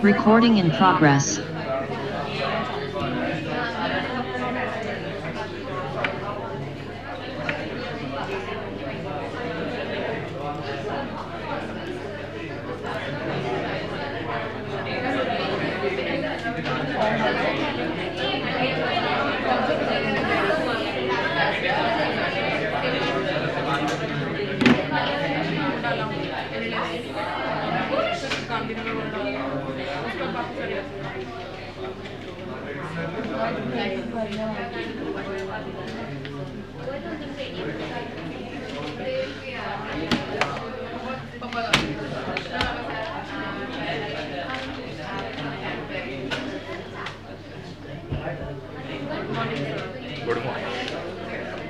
Recording in progress.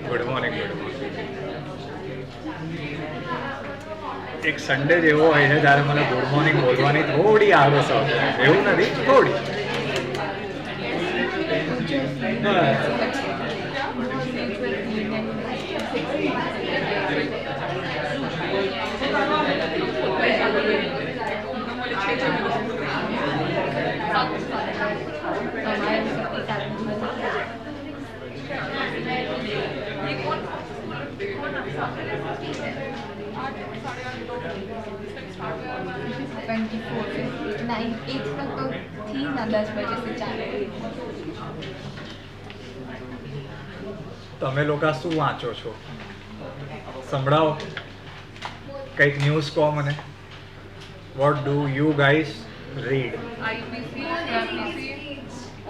Good morning. એક Sunday જેવો હોય છે ત્યારે મને ગુડ મોર્નિંગ બોલવાની થોડી આળસ આવતી હોય. એવું નથી, થોડી. તમે લોકો શું વાંચો છો? સંભળાવો, કંઈક ન્યૂઝ કહો મને. What do you guys read? IPC, CrPC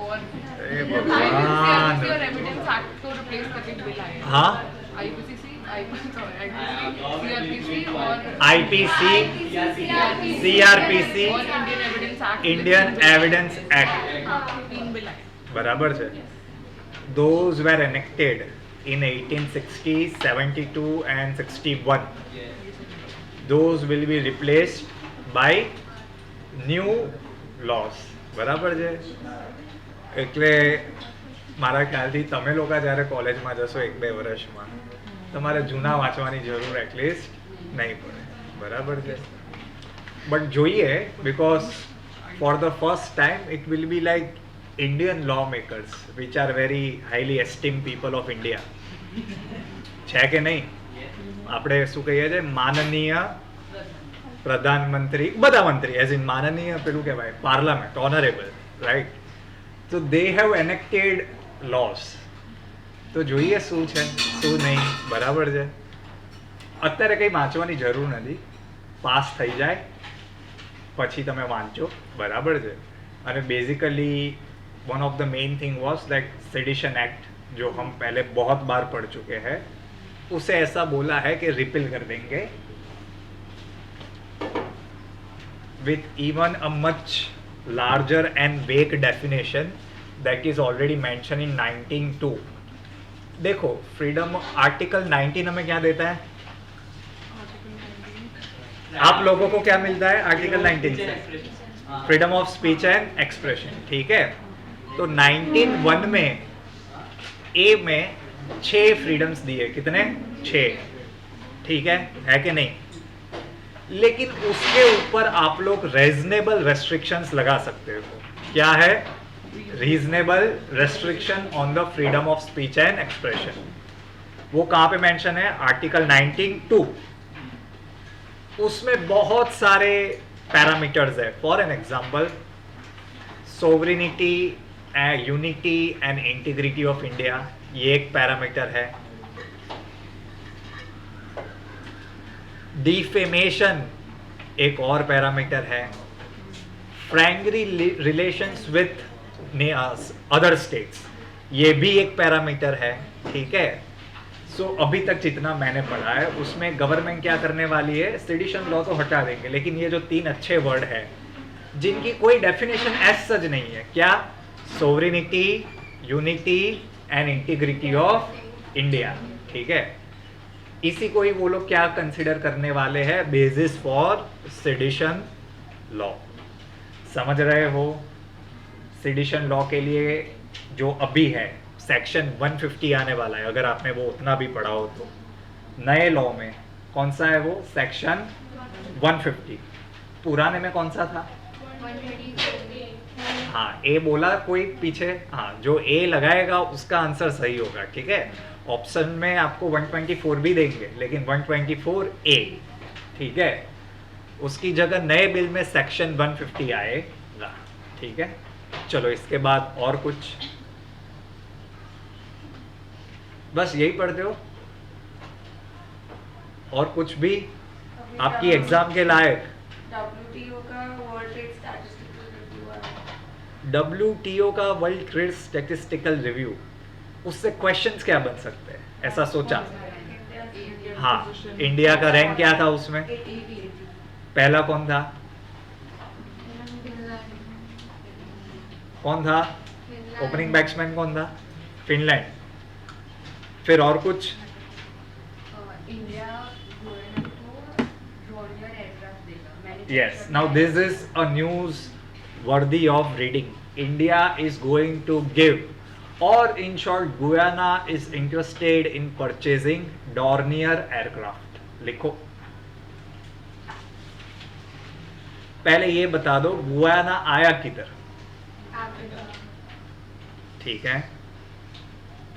और એ ભગવાન. और एविडेंस एक्ट को रिप्लेस करके बिल आए हैं। હા, आईपीसी, सीआरपीसी और આઈપીસી, सीआरपीसी, और Indian evidence act, Indian evidence act. तीन बिल आए। બરાબર છે. those were enacted in 1860, 72 and 61. those will be replaced by new laws. બરાબર છે. એટલે મારા ખ્યાલથી તમે લોકો જ્યારે કોલેજમાં જશો 1-2 વર્ષમાં તમારે જૂના વાંચવાની જરૂર એટલીસ્ટ નહીં પડે. બરાબર છે. બટ જોઈએ, because for the first time it will be like Indian lawmakers, which are very highly esteemed people of India. છે કે નહીં? આપણે શું કહીએ છીએ? માનનીય પ્રધાનમંત્રી, બધા મંત્રી, એઝ ઇન માનનીય પેલું કહેવાય પાર્લામેન્ટ, ઓનરેબલ, રાઈટ? તો દે હેવ એનેક્ટેડ લોસ. તો જોઈએ શું છે શું નહીં. બરાબર છે. અત્યારે કંઈ વાંચવાની જરૂર નથી. પાસ થઈ જાય પછી તમે વાંચો. બરાબર છે. અને basically one of the main thing was that sedition act, जो हम पहले बहुत बार पढ़ चुके हैं, उसे ऐसा बोला है कि रिपील कर देंगे with even a much larger and wake definition that is already mention in 19(2). देखो, फ्रीडम आर्टिकल 19 हमें क्या देता है? आप लोगों को क्या मिलता है आर्टिकल 19 से? Freedom of speech and expression. ठीक है. तो 19(1) में ए में 6 फ्रीडम्स दिए. कितने? 6. ठीक है कि नहीं? लेकिन उसके ऊपर आप लोग रीजनेबल रेस्ट्रिक्शंस लगा सकते हो. क्या है? Reasonable restriction on the freedom of speech and expression. वो कहाँ पे मेंशन है? आर्टिकल 19(2). उसमें बहुत सारे पैरामीटर्स है. For an example, सोवरिनिटी, unity and integrity of India, ये एक पैरामीटर है. डिफेमेशन एक और पैरामीटर है. Friendly relations with other states, ये भी एक पैरामीटर है. ठीक है. सो अभी तक जितना मैंने पढ़ा है उसमें गवर्नमेंट क्या करने वाली है? सेडिशन लॉ तो हटा देंगे, लेकिन ये जो 3 अच्छे वर्ड है जिनकी कोई डेफिनेशन एज सच नहीं है. क्या? सोवरिनिटी, unity and integrity of India. ठीक है. इसी को ही वो लोग क्या कंसिडर करने वाले हैं? Basis for sedition law. समझ रहे हो? सेडिशन लॉ के लिए जो अभी है सेक्शन 150 आने वाला है, अगर आपने वो उतना भी पढ़ा हो तो. नए लॉ में कौन सा है वो? सेक्शन 150. पुराने में कौन सा था? हाँ ए बोला कोई पीछे, हाँ जो ए लगाएगा उसका आंसर सही होगा, ठीक है। ऑप्शन में आपको 124 भी देंगे लेकिन 124 ए, ठीक है। उसकी जगह नए बिल में सेक्शन 150 आएगा, ठीक है। चलो इसके बाद और कुछ, बस यही पढ़ते हो और कुछ भी आपकी एग्जाम के लायक। WTO का वर्ल्ड ट्रेड स्टैटिस्टिकल रिव्यू है। WTO का वर्ल्ड ट्रेड स्टैटिस्टिकल रिव्यू, उससे क्वेश्चंस क्या बन सकते हैं, ऐसा सोचा? हाँ, इंडिया का रैंक क्या था उसमें? पहला कौन था? कौन था ओपनिंग बैट्समैन? कौन था? फिनलैंड। फिर और कुछ? Yes, now this is a news worthy of reading. India is going to give, or in short, Guyana is interested in purchasing Dornier aircraft. लिखो। पहले ये बता दो गुयाना आया किधर? ठीक है,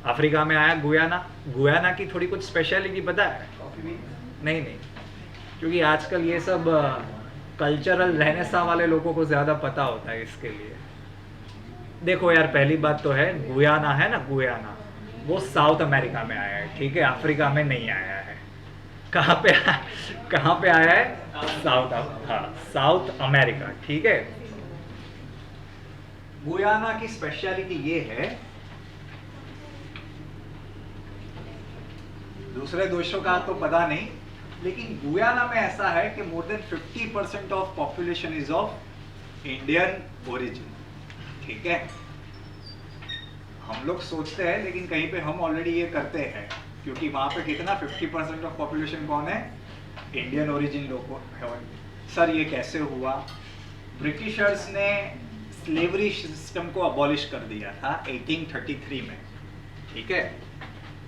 अफ्रीका में आया गुयाना। गुयाना की थोड़ी कुछ स्पेशलिटी पता है? नहीं नहीं, क्योंकि आजकल ये सब कल्चरल रहने सा वाले लोगों को ज़्यादा पता होता है इसके लिए। देखो यार, पहली बात तो है गुयाना है ना, गुयाना वो साउथ अमेरिका में आया है, ठीक है, अफ्रीका में नहीं आया है। कहाँ पे आया है? साउथ अमेरिका, ठीक है। गुयाना की स्पेशलिटी ये है, दूसरे देशों का तो पता नहीं, लेकिन गुयाना में ऐसा है कि more than 50% of population is of Indian origin, ठीक है। हम लोग सोचते हैं लेकिन कहीं पे हम ऑलरेडी ये करते हैं, क्योंकि वहां पे कितना 50% ऑफ पॉपुलेशन कौन है? इंडियन ओरिजिन लोग है। सर ये कैसे हुआ? ब्रिटिशर्स ने स्लेवरी सिस्टम को अबॉलिश कर दिया था 1833 में, ठीक है।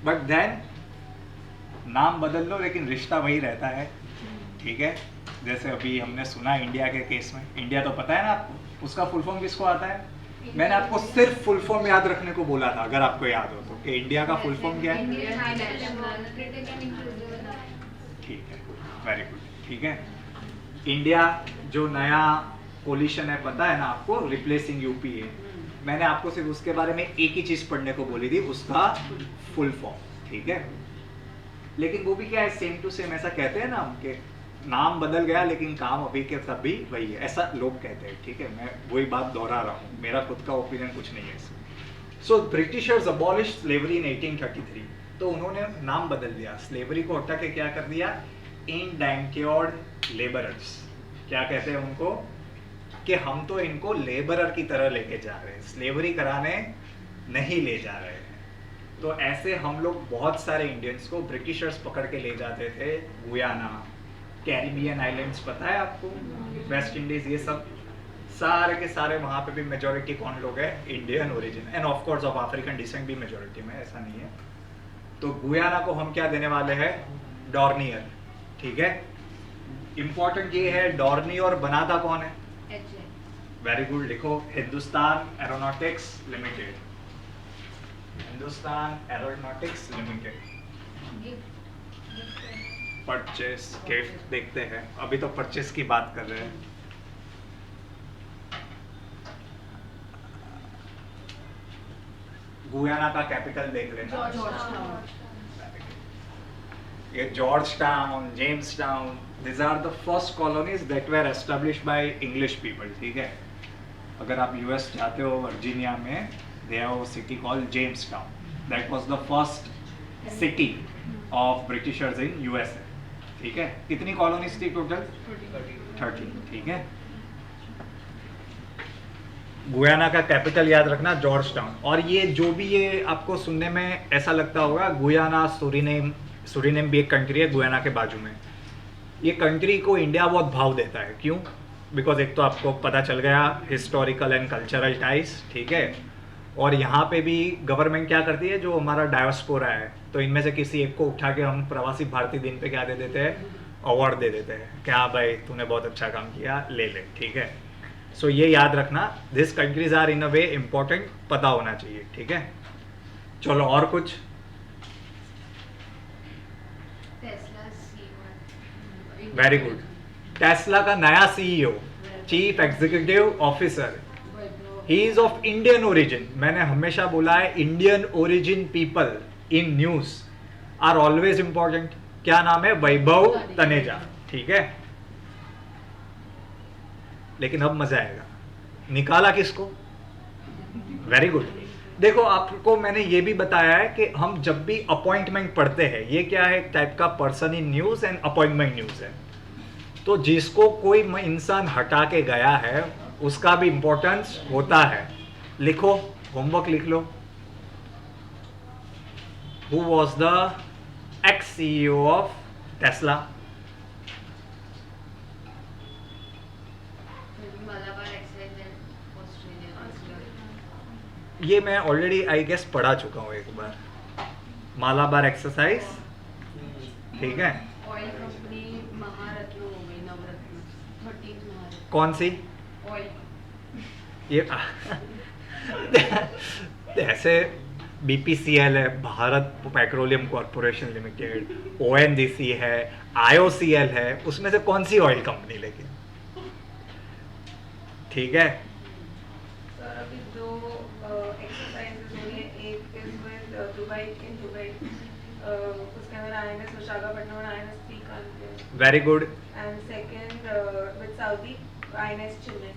बट देन नाम बदल लो लेकिन रिश्ता वही रहता है, ठीक है। जैसे अभी हमने सुना इंडिया के केस में, इंडिया तो पता है ना आपको, उसका फुल फॉर्म किसको आता है? मैंने आपको सिर्फ फुल फॉर्म याद रखने को बोला था, अगर आपको याद हो तो, कि इंडिया का फुल फॉर्म क्या है? ठीक है, वेरी गुड, ठीक है। इंडिया जो नया कोलिशन है पता है ना आपको, रिप्लेसिंग यूपीए, मैंने आपको सिर्फ उसके बारे में एक ही चीज पढ़ने को बोली थी, उसका फुल फॉर्म, ठीक है। लेकिन वो भी क्या है, सेम टू सेम, ऐसा कहते हैं ना हम के नाम बदल गया लेकिन काम अभी के सब भी वही है, ऐसा लोग कहते हैं, ठीक है। मैं वही बात दोहरा रहा हूँ, मेरा खुद का ओपिनियन कुछ नहीं है इसमें। सो ब्रिटिशर्स अबॉलिश स्लेवरी इन 1833, तो उन्होंने नाम बदल दिया, स्लेवरी को हटा के क्या कर दिया? इंडेंट्योर्ड लेबरर्स। क्या कहते हैं उनको? कि हम तो इनको लेबरर की तरह लेके जा रहे हैं, स्लेवरी कराने नहीं ले जा रहे हैं। तो ऐसे हम लोग बहुत सारे इंडियंस को ब्रिटिशर्स पकड़ के ले जाते थे गुयाना, कैरिबियन आइलैंड्स पता है आपको, वेस्ट इंडीज, ये सब सारे के सारे वहाँ पे भी मेजोरिटी कौन लोग हैं? Indian origin, and of course of African descent भी मेजोरिटी में, ऐसा नहीं है। तो गुयाना को हम क्या देने वाले हैं? डॉर्नियर, ठीक है। इंपॉर्टेंट ये है, डॉर्नियर बनाता कौन है? वेरी गुड, लिखो, Hindustan aeronautics limited, Hindustan aeronautics limited. Purchase, gift देखते हैं, अभी तो परचेस की बात कर रहे हैं। गुयाना का कैपिटल देख लेना, ये George town, James town, these are the first colonies that were established by English people, ठीक है। अगर आप यूएस जाते हो, वर्जीनिया में they have a city called Jamestown, that was the first city of Britishers in USA, ठीक है। कितनी कॉलोनीज थी टोटल? 30, ठीक है। गुयाना का कैपिटल याद रखना जॉर्ज टाउन। और ये जो भी ये आपको सुनने में ऐसा लगता होगा, गुयाना, सूरीनेम भी एक कंट्री है गुयाना के बाजू में। ये कंट्री को इंडिया बहुत भाव देता है, क्यों? बिकॉज एक तो आपको पता चल गया हिस्टोरिकल एंड कल्चरल टाइज, ठीक है। और यहाँ पे भी गवर्नमेंट क्या करती है, जो हमारा डायस्पोरा है, तो इनमें से किसी एक को उठा के हम प्रवासी भारतीय दिन पे क्या दे देते हैं? अवार्ड दे देते हैं कि हाँ भाई तूने बहुत अच्छा काम किया, ले ले, ठीक है। सो ये याद रखना, this countries are in a way important, पता होना चाहिए, ठीक है। चलो और कुछ। Very good. टेस्ला का नया CEO, chief executive officer, he is of Indian origin. मैंने हमेशा बोला है Indian origin people in news are always important. क्या नाम है? वैभव तनेजा, ठीक है। लेकिन अब मजा आएगा, निकाला किसको? Very good. देखो आपको मैंने ये भी बताया है कि हम जब भी अपॉइंटमेंट पढ़ते हैं, ये क्या है, एक टाइप का person in news and appointment news है। तो जिसको कोई इंसान हटा के गया है उसका भी इंपॉर्टेंस होता है। लिखो, होमवर्क लिख लो। Who was the ex CEO of Tesla? ये मैं ऑलरेडी आई गेस पढ़ा चुका हूँ एक बार, मालाबार एक्सरसाइज, ठीक है। ऑयल कंपनी महारत्न हो गई, नवरत्न, 13 महारत्न। कौन सी? ऑयल। ये ऐसे बीपीसीएल है, Bharat petroleum corporation limited, ONGC है, आईओसीएल है, उसमें से कौन सी ऑयल कंपनी? लेकिन ठीक है। सर अभी दो एक्सरसाइजेज हो रही है, एक is with Dubai, in Dubai, उसके अंदर आईएनएस विशाखापट्टनम और INS Shrikant. Very good. And second with Saudi, INS Chennai.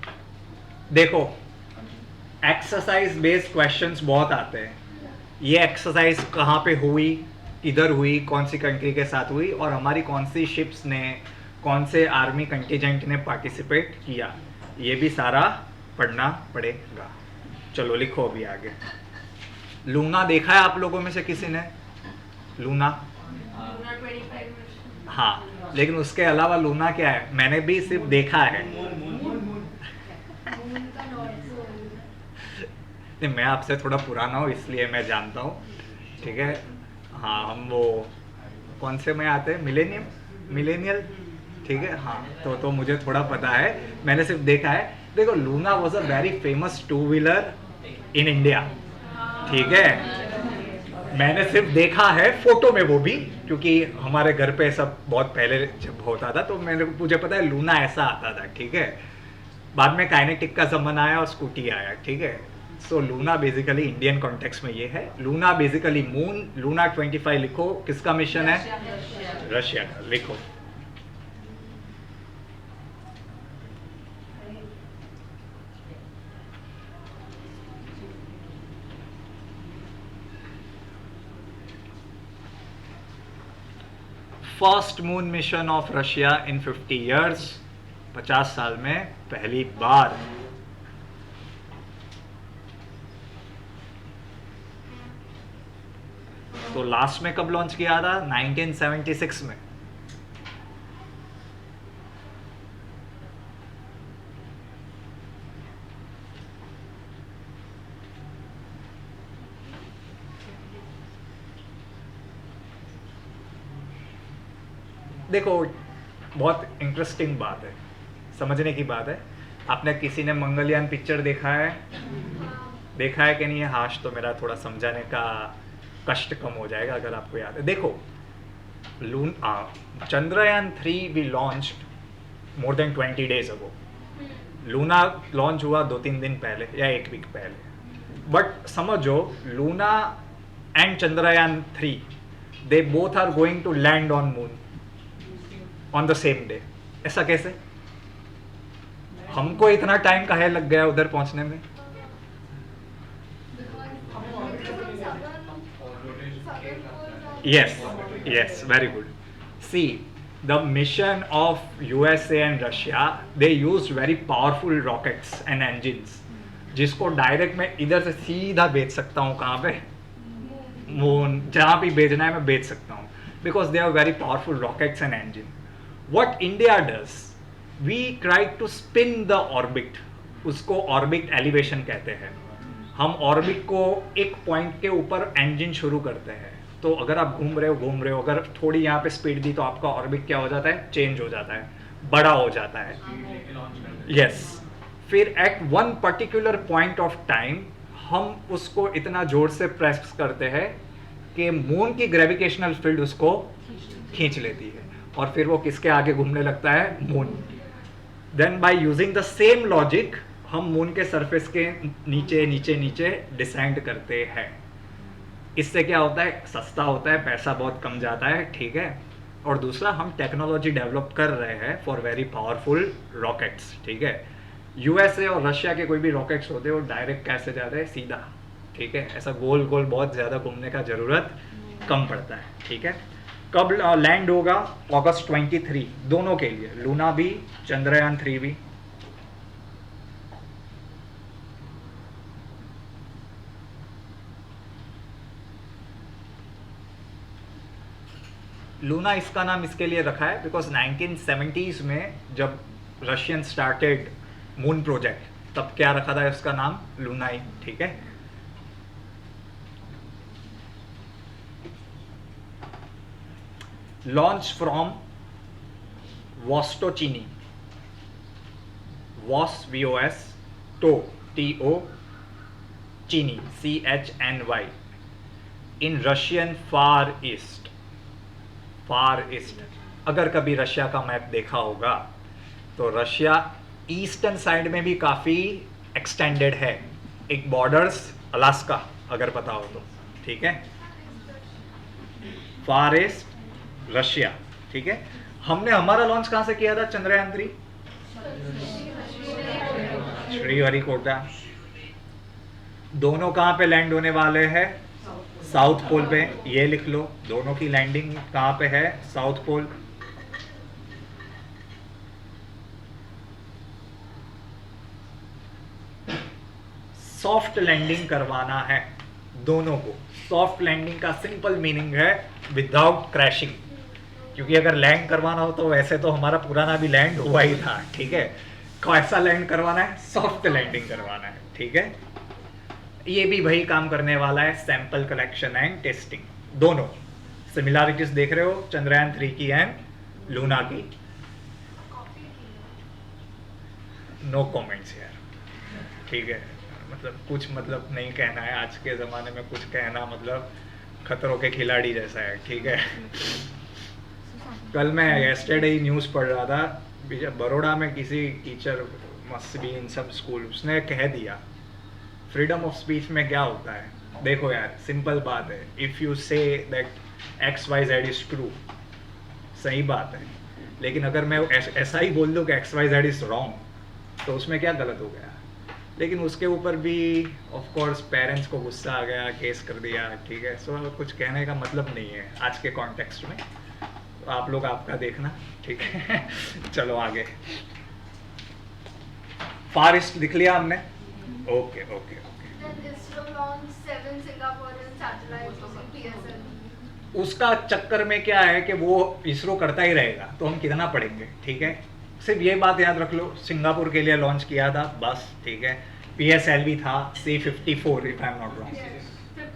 देखो एक्सरसाइज बेस्ड क्वेश्चंस बहुत आते हैं। ये एक्सरसाइज कहाँ पे हुई, किधर हुई, कौन सी कंट्री के साथ हुई, और हमारी कौन सी शिप्स ने, कौन से आर्मी कंटिजेंट ने पार्टिसिपेट किया, ये भी सारा पढ़ना पड़ेगा। चलो लिखो अभी आगे। लूना देखा है आप लोगों में से किसी ने? लूना? Luna 25 mission. हाँ, लेकिन उसके अलावा लूना क्या है? मैंने भी सिर्फ देखा है। मून का नॉर्थ पोल। नहीं, मैं आपसे थोड़ा पुराना हूँ इसलिए मैं जानता हूँ, ठीक है। हाँ, हम वो कौन से में आते हैं, मिलेनियल, ठीक है। हाँ, तो मुझे थोड़ा पता है, मैंने सिर्फ देखा है। देखो Luna was a very famous two wheeler in India, ठीक है। मैंने सिर्फ देखा है फोटो में, वो भी क्योंकि हमारे घर पे सब बहुत पहले जब होता था तो मुझे पता है लूना ऐसा आता था, ठीक है। बाद में काइनेटिक का जमाना आया और स्कूटी आया, ठीक है। सो लूना बेसिकली इंडियन कॉन्टेक्स्ट में ये है। Luna basically moon. लूना 25 लिखो, किसका मिशन है? रशिया का। लिखो। First moon mission of Russia in 50 years, 50 साल में पहली बार। तो लास्ट में कब लॉन्च किया था? 1976 में। देखो बहुत इंटरेस्टिंग बात है, समझने की बात है। आपने किसी ने मंगलयान पिक्चर देखा है? देखा है कि नहीं है? हाश तो मेरा थोड़ा समझाने का कष्ट कम हो जाएगा अगर आपको याद है। देखो Chandrayaan 3 we launched more than 20 days ago. Luna launch हुआ 2-3 दिन पहले या 1 वीक पहले। बट समझो Luna and Chandrayaan 3 they both are going to land on moon on the same day. ऐसा कैसे? हमको इतना टाइम काहे लग गया उधर पहुंचने में? Yes, very good. See, the mission of USA and Russia, they used very powerful rockets and engines, जिसको डायरेक्ट मैं इधर से सीधा भेज सकता हूँ। कहाँ पे? मून। जहाँ भी भेजना है मैं भेज सकता हूँ, because they are very powerful rockets and engine. What India does, we try to spin the orbit. उसको ऑर्बिट एलिवेशन कहते हैं। हम ऑर्बिट को एक पॉइंट के ऊपर इंजन शुरू करते हैं। तो अगर आप घूम रहे हो, अगर थोड़ी यहाँ पे स्पीड दी तो आपका ऑर्बिट क्या हो जाता है? चेंज हो जाता है, बड़ा हो जाता है। यस, फिर at one particular point of time हम उसको इतना जोर से प्रेस करते हैं कि मून की ग्रेविटेशनल फील्ड उसको खींच लेती है और फिर वो किसके आगे घूमने लगता है, moon. Then by using the same logic हम मून के सरफेस के नीचे नीचे नीचे डिसेंड करते हैं। इससे क्या होता है, सस्ता होता है, पैसा बहुत कम जाता है, ठीक है। और दूसरा, हम टेक्नोलॉजी डेवलप कर रहे हैं फॉर वेरी पावरफुल रॉकेट्स, ठीक है। यूएसए और रशिया के कोई भी रॉकेट्स होते हैं वो डायरेक्ट कैसे जाते हैं, सीधा, ठीक है। ऐसा गोल गोल बहुत ज़्यादा घूमने का ज़रूरत कम पड़ता है, ठीक है। कब लैंड होगा, अगस्त 23 दोनों के लिए, लूना भी, चंद्रयान 3 भी। लूना इसका नाम इसके लिए रखा है बिकॉज 1970s में जब रशियन स्टार्टेड मून प्रोजेक्ट, तब क्या रखा था उसका नाम, लूना ही, ठीक है। Launch from Vostochny, vos VOS, to TO, chny CHNY, in Russian far east. Far east, अगर कभी रशिया का मैप देखा होगा तो रशिया ईस्टर्न साइड में भी काफ़ी एक्सटेंडेड है, एक बॉर्डर्स अलास्का अगर पता हो तो, ठीक है। फार ईस्ट रशिया, ठीक है। हमने हमारा लॉन्च कहाँ से किया था चंद्रयान 3, श्रीहरिकोटा। दोनों कहाँ पे लैंड होने वाले हैं, साउथ पोल पे, ये लिख लो, दोनों की लैंडिंग कहाँ पे है, साउथ पोल। सॉफ्ट लैंडिंग करवाना है दोनों को। सॉफ्ट लैंडिंग का सिंपल मीनिंग है विदाउट क्रैशिंग, क्योंकि अगर लैंड करवाना हो तो वैसे तो हमारा पुराना भी लैंड हुआ ही था, ठीक है। कैसा लैंड करवाना है, सॉफ्ट लैंडिंग करवाना है, ठीक है। ये भी वही काम करने वाला है, सैंपल कलेक्शन एंड टेस्टिंग। दोनों सिमिलैरिटीज देख रहे हो चंद्रयान 3 की एंड लूना की। नो कमेंट्स यार, ठीक है। मतलब कुछ मतलब नहीं कहना है, आज के ज़माने में कुछ कहना मतलब खतरों के खिलाड़ी जैसा है, ठीक है। कल मैं येस्टरडे ही न्यूज़ पढ़ रहा था, बड़ौदा में किसी टीचर मस्ट बी इन सब स्कूल, उसने कह दिया फ्रीडम ऑफ स्पीच में क्या होता है। देखो यार, सिंपल बात है, if you say that XYZ is true, सही बात है, लेकिन अगर मैं ऐसा ही बोल दूँ कि XYZ इज रॉन्ग, तो उसमें क्या गलत हो गया। लेकिन उसके ऊपर भी ऑफ कोर्स पेरेंट्स को गुस्सा आ गया, केस कर दिया, ठीक है। सो कुछ कहने का मतलब नहीं है आज के कॉन्टेक्स्ट में, तो आप लोग आपका देखना, ठीक है। चलो आगे, फार ईस्ट लिख लिया हमने, ओके ओके ओके। उसका चक्कर में क्या है कि वो इसरो करता ही रहेगा, तो हम कितना पढ़ेंगे, ठीक है। सिर्फ ये बात याद रख लो, सिंगापुर के लिए लॉन्च किया था बस, ठीक है। PSLV था C-54 if I am not wrong,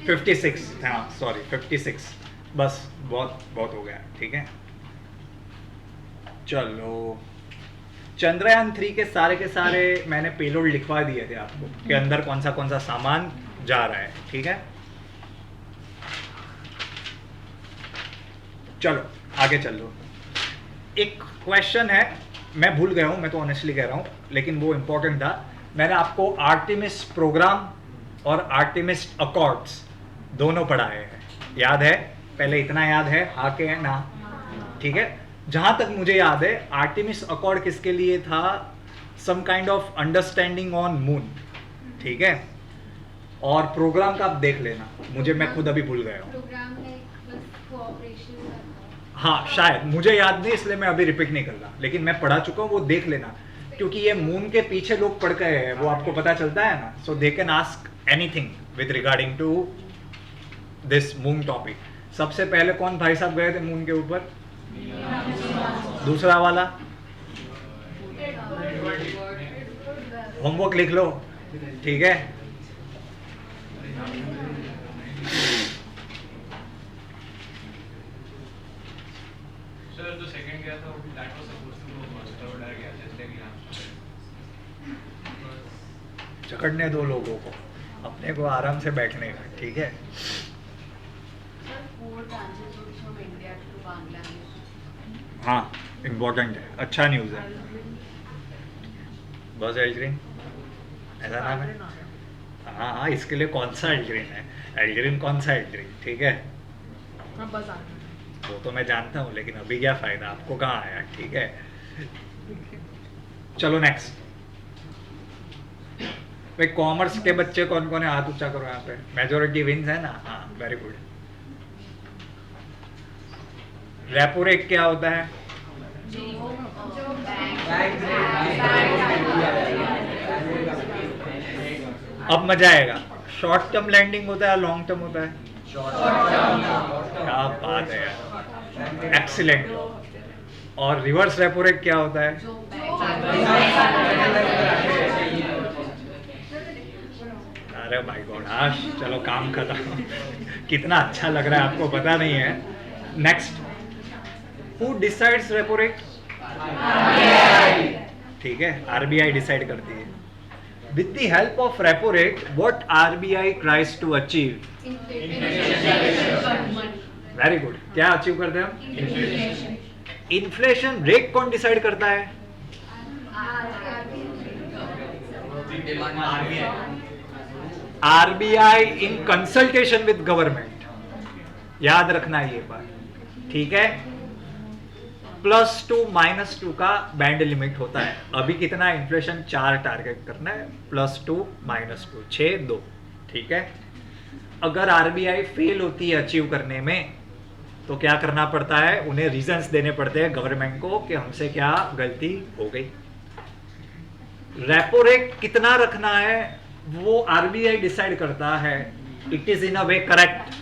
56, हाँ सॉरी 56, बस बहुत बहुत हो गया, ठीक है। चलो, चंद्रयान 3 के सारे मैंने पेलोड लिखवा दिए थे आपको कि अंदर कौन सा सामान जा रहा है, ठीक है। चलो आगे चल लो। एक क्वेश्चन है, मैं भूल गया हूँ, मैं तो ऑनेस्टली कह रहा हूँ, लेकिन वो इम्पोर्टेंट था। मैंने आपको आर्टेमिस प्रोग्राम और आर्टेमिस अकॉर्ड्स दोनों पढ़ाए हैं, याद है? पहले इतना याद है, हाँ के ना, ठीक है। जहाँ तक मुझे याद है, आर्टेमिस अकॉर्ड किसके लिए था, some kind of understanding on moon, ठीक है। और प्रोग्राम का आप देख लेना, मैं खुद अभी भूल गया हूँ। हाँ शायद, मुझे याद नहीं, इसलिए मैं अभी रिपीट नहीं कर रहा, लेकिन मैं पढ़ा चुका हूँ, वो देख लेना, क्योंकि ये मून के पीछे लोग पढ़ गए हैं, वो आपको पता चलता है ना। So they can ask anything with regarding to this moon topic. सबसे पहले कौन भाई साहब गए थे मून के ऊपर? दूसरा वाला होमवर्क लिख लो, ठीक है। सर जो सेकंड गया था that was supposed to go first, third आ गया जस्ट लाइक यहाँ। जकड़ने दो लोगों को, अपने को आराम से बैठने का, ठीक है। हाँ इम्पोर्टेंट है, अच्छा न्यूज़ है। बस एल्ड्रिन ऐसा नाम है। हाँ हाँ, इसके लिए कौन सा एल्ड्रिन है, एल्ड्रिन कौन सा एल्ड्रिन, ठीक है। हाँ बस आ गया। वो तो मैं जानता हूँ, लेकिन अभी क्या फ़ायदा, आपको कहाँ आया, ठीक है। चलो नेक्स्ट। भाई कॉमर्स के बच्चे कौन कौन है, हाथ ऊंचा करो यहाँ पे। मेजोरिटी विंस है ना, हाँ वेरी गुड। रेपो रेट क्या होता है? अब मजा आएगा। शॉर्ट टर्म लैंडिंग होता है, लॉन्ग टर्म होता है? क्या बात है यार, एक्सीलेंट। और रिवर्स रेपो रेट क्या होता है? अरे भाई गॉड, आश चलो काम खत्म। कितना अच्छा लग रहा है आपको पता नहीं है। Next, who decides repo rate? ठीक है, आरबीआई डिसाइड करती है। With the help of repo rate, what RBI tries to achieve? Very good. क्या अचीव करते हैं हम? इन्फ्लेशन रेट कौन डिसाइड करता है? RBI in consultation with government. याद रखना ये बात, ठीक है। +2 -2 का बैंड लिमिट होता है। अभी कितना इन्फ्लेशन? 4 टारगेट करना है, +2 -2 6 2, ठीक है। अगर आरबीआई फेल होती है अचीव करने में, तो क्या करना पड़ता है? उन्हें रीजंस देने पड़ते हैं गवर्नमेंट को कि हमसे क्या गलती हो गई। रेपो रेट कितना रखना है वो आरबीआई डिसाइड करता है। It is in a way correct,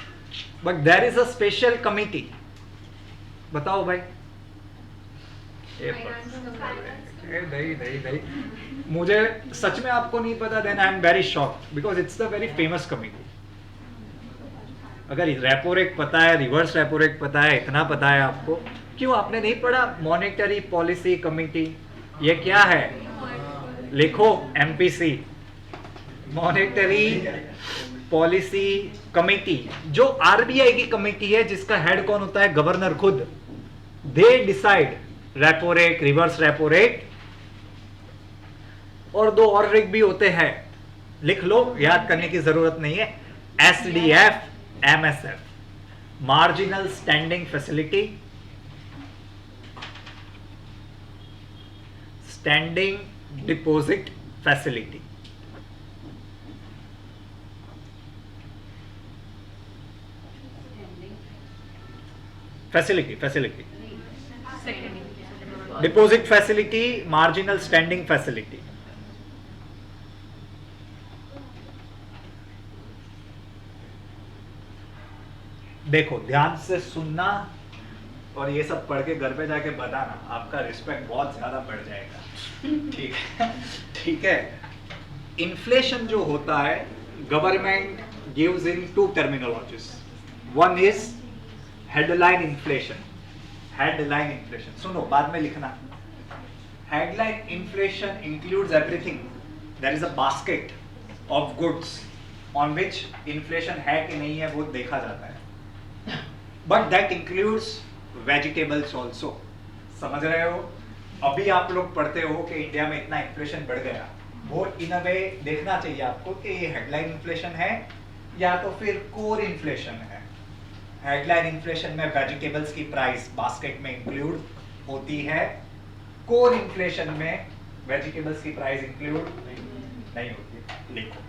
but there is a special committee. बताओ भाई। नहीं, मुझे सच में आपको नहीं पता, then I am very shocked, because it's the very famous committee. अगर रेपो रेट पता है, रिवर्स रेपो रेट पता है, इतना पता है आपको, क्यों आपने नहीं पढ़ा? मॉनेटरी पॉलिसी कमिटी, ये क्या है? लिखो MPC, मॉनेटरी पॉलिसी कमिटी, जो आरबीआई की कमिटी है, जिसका हेड कौन होता है? गवर्नर खुद। They decide repo rate, reverse repo rate, और 2 और रेट भी होते हैं, लिख लो, याद करने की जरूरत नहीं है। SDF, MSF, marginal standing facility, standing deposit facility. Facility deposit facility, marginal standing facility. देखो ध्यान से सुनना, और ये सब पढ़ के घर पे जाके बताना, आपका रिस्पेक्ट बहुत ज्यादा बढ़ जाएगा, ठीक है। ठीक है, इन्फ्लेशन जो होता है, government gives in 2 terminologies. One is headline inflation. Headline inflation सुनो, बाद में लिखना। Headline inflation includes everything. There is a basket of goods on which inflation है कि नहीं है वो देखा जाता है, but that includes vegetables also. समझ रहे हो? अभी आप लोग पढ़ते हो कि इंडिया में इतना इन्फ्लेशन बढ़ गया, वो इन अ वे देखना चाहिए आपको कि ये हेडलाइन इन्फ्लेशन है या तो फिर कोर इन्फ्लेशन है। हेडलाइन इन्फ्लेशन में वेजिटेबल्स की प्राइस बास्केट में इंक्लूड होती है, कोर इन्फ्लेशन में वेजिटेबल्स की प्राइस इंक्लूड नहीं होती। लिखो,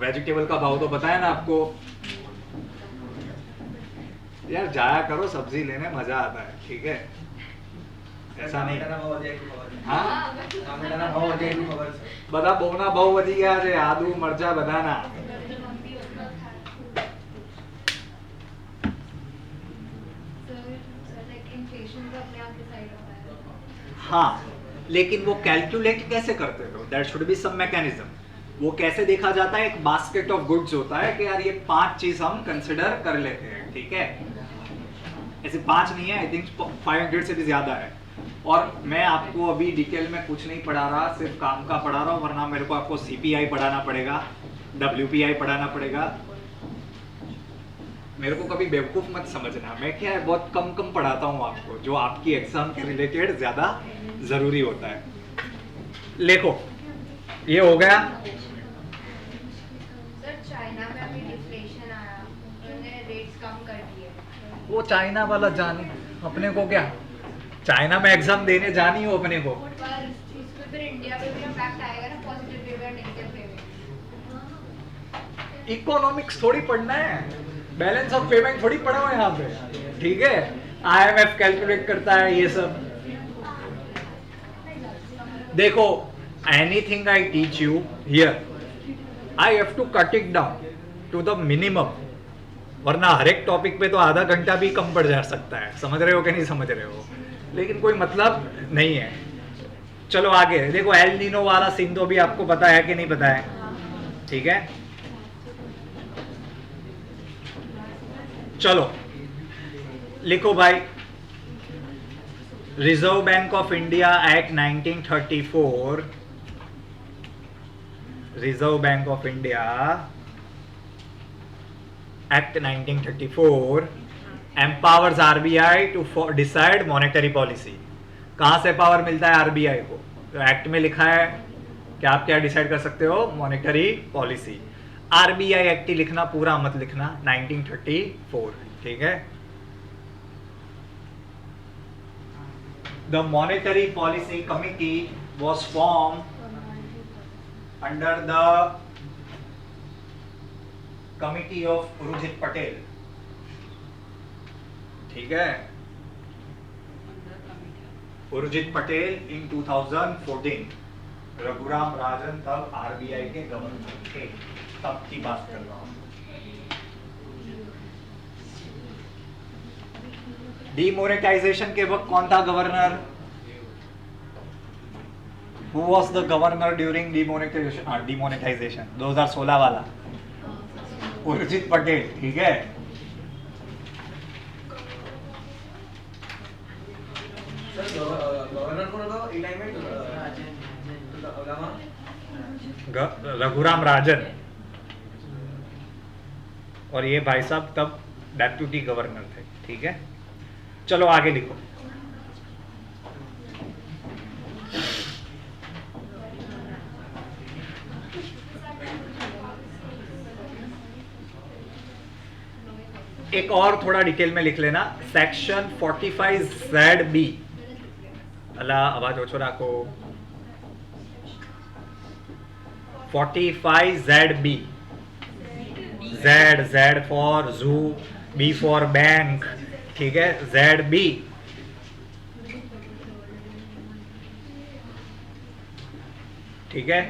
वेजिटेबल का भाव तो बताया ना आपको। यार जाया करो सब्जी लेने, मजा आता है, ठीक है, ऐसा नहीं। हाँ बता, बोना भाव वधी गया है, आदू मरचा बताना। हाँ, लेकिन वो कैलकुलेट कैसे करते हो? That should be some mechanism. वो कैसे देखा जाता है? एक बास्केट ऑफ गुड्स होता है कि यार ये 5 चीज हम कंसिडर कर लेते हैं, ठीक है। ऐसे 5 नहीं है, आई थिंक 500 से भी ज्यादा है। और मैं आपको अभी डिटेल में कुछ नहीं पढ़ा रहा, सिर्फ काम का पढ़ा रहा हूँ, वरना मेरे को आपको CPI पढ़ाना पड़ेगा, WPI पढ़ाना पड़ेगा। मेरे को कभी बेवकूफ़ मत समझना, मैं क्या है बहुत कम कम पढ़ाता हूँ आपको, जो आपकी एग्जाम के रिलेटेड ज़्यादा ज़रूरी होता है। देखो ये हो गया। सर चाइना में अभी डिफ्लेशन आया, उन्होंने रेट्स कम कर दिए। वो चाइना वाला जाने, अपने को क्या, चाइना में एग्जाम देने जानी हो अपने को। पर इसमें फिर इंडिया पे भी इम्पैक्ट आएगा ना, पॉजिटिव वे में और नेगेटिव वे में। इकोनॉमिक्स थोड़ी पढ़ना है, बैलेंस ऑफ पेमेंट थोड़ी पढ़ा हुआ है यहाँ पे, ठीक है। IMF कैलकुलेट करता है ये सब। देखो anything I teach you here I have to cut it down to the minimum, वरना हर एक टॉपिक पे तो आधा घंटा भी कम पड़ जा सकता है। समझ रहे हो कि नहीं समझ रहे हो, लेकिन कोई मतलब नहीं है। चलो आगे देखो, एल नीनो वाला सीन तो भी आपको पता है कि नहीं पता है, ठीक है। चलो लिखो भाई, Reserve Bank of India Act 1934, Reserve Bank of India Act 1934 empowers RBI to decide monetary policy. कहां से पावर मिलता है RBI को? तो एक्ट में लिखा है कि आप क्या डिसाइड कर सकते हो, मॉनेटरी पॉलिसी। RBI एक्ट ही लिखना, पूरा मत लिखना, 1934, ठीक है। The monetary policy committee was form under the committee of Urjit Patel, ठीक है, उर्जित पटेल इन 2014। रघुराम राजन तब RBI के गवर्नर थे, तब की बात कर रहा हूं। डीमोनेटाइजेशन के वक्त कौन था governor? Who was the governor during demonetisation? Demonetisation 2016 वाला उर्जित पटेल, ठीक है। गवर्नर कौन होता है इलाइन में? रघुराम राजन, और ये भाई साहब तब डेप्यूटी गवर्नर थे, ठीक है। चलो आगे लिखो। एक और थोड़ा डिटेल में लिख लेना, सेक्शन 45ZB, अल्लाह आवाज ओछो राखो, 45ZB, Z फॉर जू, B फॉर बैंक, ठीक है, ZB। ठीक है,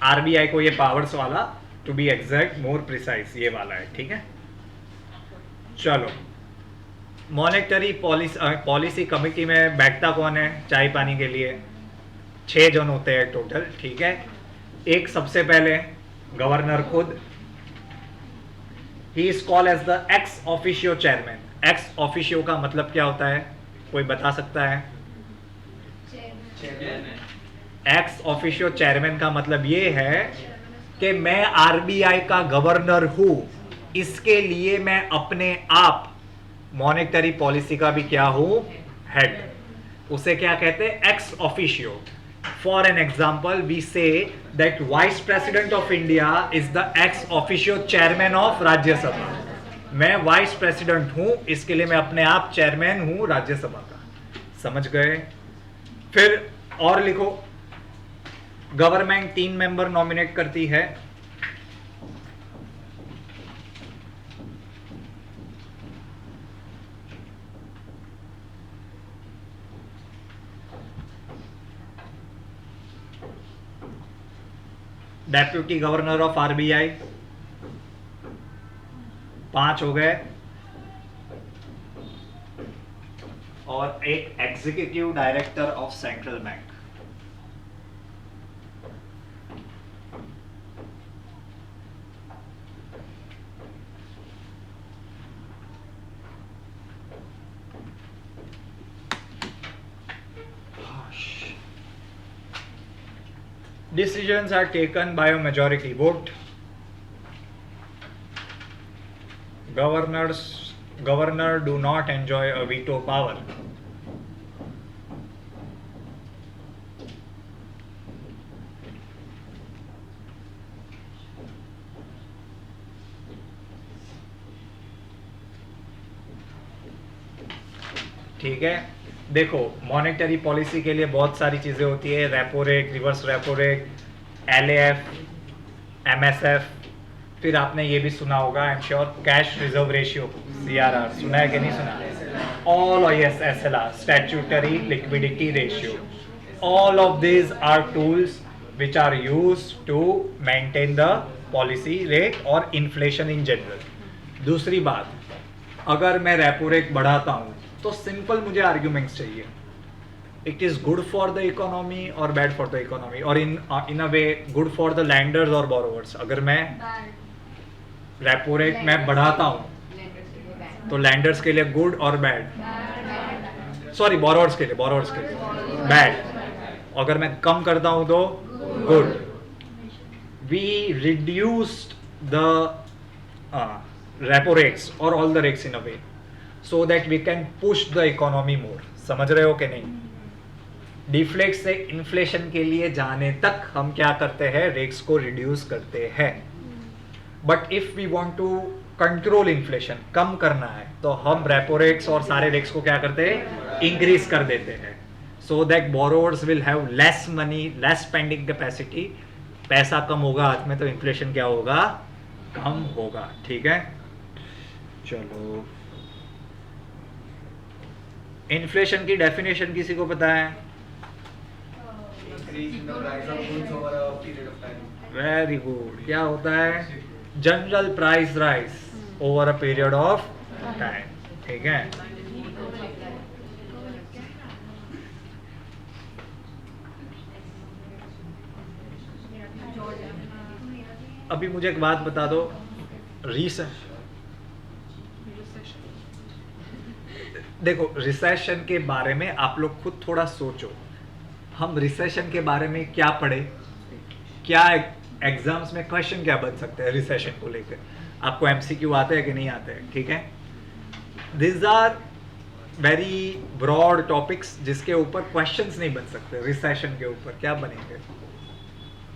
RBI को ये पावर्स वाला, to be exact more precise, ये वाला है, ठीक है। चलो, मॉनेटरी पॉलिसी कमिटी में बैठता कौन है चाय पानी के लिए? 6 जन होते हैं टोटल, ठीक है। एक सबसे पहले गवर्नर खुद, he is called as the ex officio chairman. Ex officio का मतलब क्या होता है, कोई बता सकता है? एक्स ऑफिशियो चेयरमैन का मतलब ये है कि मैं RBI का गवर्नर हूं, इसके लिए मैं अपने आप मॉनेटरी पॉलिसी का भी क्या हूं, हेड। उसे क्या कहते हैं? Ex officio. For an example we say that vice president of India is the ex officio chairman of Rajya Sabha. मैं वाइस प्रेसिडेंट हूं, इसके लिए मैं अपने आप चेयरमैन हूं राज्यसभा का। समझ गए? फिर और लिखो, गवर्नमेंट 3 मेंबर नॉमिनेट करती है। डेप्यूटी गवर्नर ऑफ RBI 5 हो गए, और एक executive director of central bank. Decisions are taken by a majority vote. Governor do not enjoy a veto power. ठीक है, देखो मॉनेटरी पॉलिसी के लिए बहुत सारी चीजें होती है, repo rate, reverse repo rate, LAF, MSF, फिर आपने ये भी सुना होगा I am sure cash reserve ratio CRR, सुना है कि नहीं सुना? All yes SLR, statutory liquidity ratio, all of these are tools which are used to maintain the policy rate और inflation in general. दूसरी बात, अगर मैं रेपो रेट बढ़ाता हूँ तो सिंपल मुझे आर्ग्यूमेंट्स चाहिए, it is good for the economy और बैड फॉर द इकोनॉमी, और इन a way good for the landers और बोरोवर्स. अगर मैं रेपो रेट में बढ़ाता हूँ तो लैंडर्स के लिए गुड और बैड, सॉरी बोरोवर्स के लिए बैड. अगर मैं कम करता हूँ तो good. We reduced the repo rates और all the rates in a way so that we can push the economy more. समझ रहे हो कि नहीं? डिफ्लेक्ट से इन्फ्लेशन के लिए जाने तक हम क्या करते हैं, रेट्स को रिड्यूस करते हैं. But if we want to control inflation, कम करना है, तो हम रेपो रेट्स और सारे रेट्स को क्या करते हैं, इंक्रीज कर देते हैं, so that borrowers will have less money, less spending capacity. पैसा कम होगा हाथ में तो इन्फ्लेशन क्या होगा, कम होगा. ठीक है, चलो इन्फ्लेशन की डेफिनेशन किसी को पता है? Very good. क्या होता है? General price rise over a period of time. ठीक है, अभी मुझे एक बात बता दो, देखो रिसेशन के बारे में आप लोग खुद थोड़ा सोचो. हम रिसेशन के बारे में क्या पढ़े, क्या एग्जाम्स में क्वेश्चन क्या बन सकते हैं रिसेशन को लेकर? आपको MCQ आते हैं कि नहीं आते हैं? ठीक है, this are very broad topics जिसके ऊपर क्वेश्चंस नहीं बन सकते. रिसेशन के ऊपर क्या बनेंगे,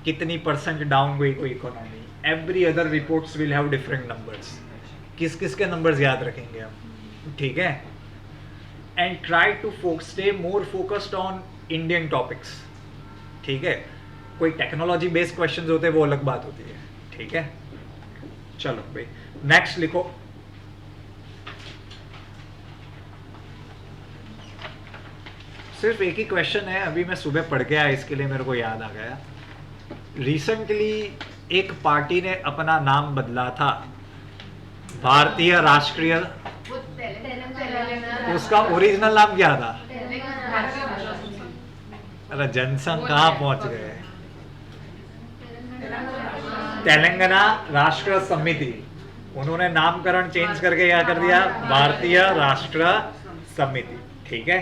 कितनी % डाउन गई कोई economy, every other reports will have different numbers. किस किस के नंबर्स याद रखेंगे हम? ठीक है, and try to stay more focused on Indian topics. ठीक है, कोई टेक्नोलॉजी बेस्ड क्वेश्चंस होते हैं वो अलग बात होती है. ठीक है, चलो भाई नेक्स्ट लिखो. सिर्फ एक ही क्वेश्चन है, अभी मैं सुबह पढ़ के आया इसके लिए मेरे को याद आ गया. रिसेंटली एक पार्टी ने अपना नाम बदला था, भारतीय राष्ट्रीय, उसका ओरिजिनल नाम क्या था? अरे जनसंघ कहाँ पहुंच गए? तेलंगाना राष्ट्र समिति. उन्होंने नामकरण चेंज करके क्या कर दिया, भारतीय राष्ट्र समिति. ठीक है,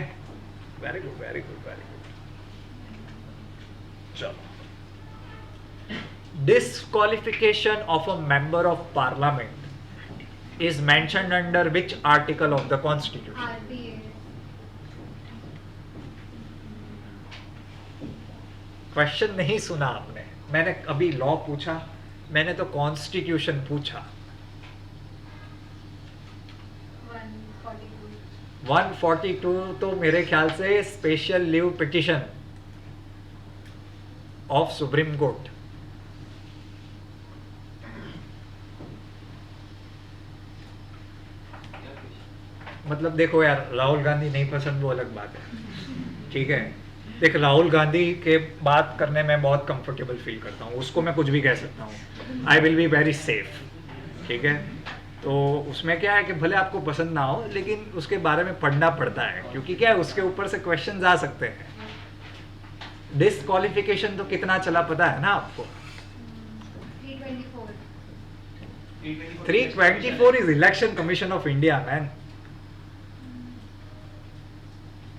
very good very good very good. चलो, disqualification of a member of parliament is mentioned under which article of the constitution? Question नहीं सुना आपने, मैंने अभी लॉ पूछा, मैंने तो कॉन्स्टिट्यूशन पूछा. 142 तो मेरे ख्याल से special leave petition of supreme court. मतलब देखो यार, राहुल गांधी नहीं पसंद वो अलग बात है. ठीक है, देख राहुल गांधी के बात करने में बहुत कंफर्टेबल फील करता हूँ, उसको मैं कुछ भी कह सकता हूँ, I will be very safe. ठीक है, तो उसमें क्या है कि भले आपको पसंद ना हो लेकिन उसके बारे में पढ़ना पड़ता है, क्योंकि क्या है उसके ऊपर से क्वेश्चंस आ सकते हैं. डिस्क्वालिफिकेशन तो कितना चला पता है ना आपको? 324 is election commission of India man.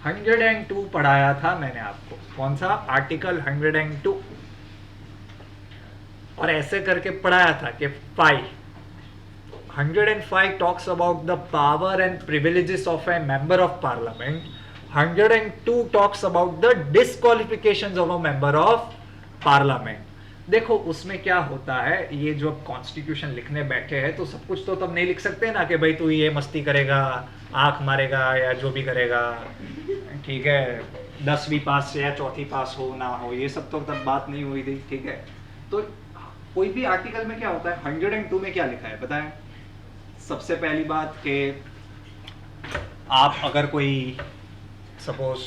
102 पढ़ाया था मैंने आपको. कौन सा आर्टिकल? 102. और ऐसे करके पढ़ाया था कि 105 talks about the power and privileges of a member of parliament. 102 talks about the disqualifications of a member of parliament. देखो उसमें क्या होता है, ये जो कॉन्स्टिट्यूशन लिखने बैठे हैं तो सब कुछ तो तब नहीं लिख सकते ना कि भाई तू ये मस्ती करेगा, आंख मारेगा या जो भी करेगा, ठीक है, 10वीं पास या चौथी पास हो ना हो, ये सब तो तब बात नहीं हुई थी, ठीक है। तो कोई भी आर्टिकल में क्या होता है, 102 में क्या लिखा है बताएं। सबसे पहली बात कि आप अगर कोई सपोज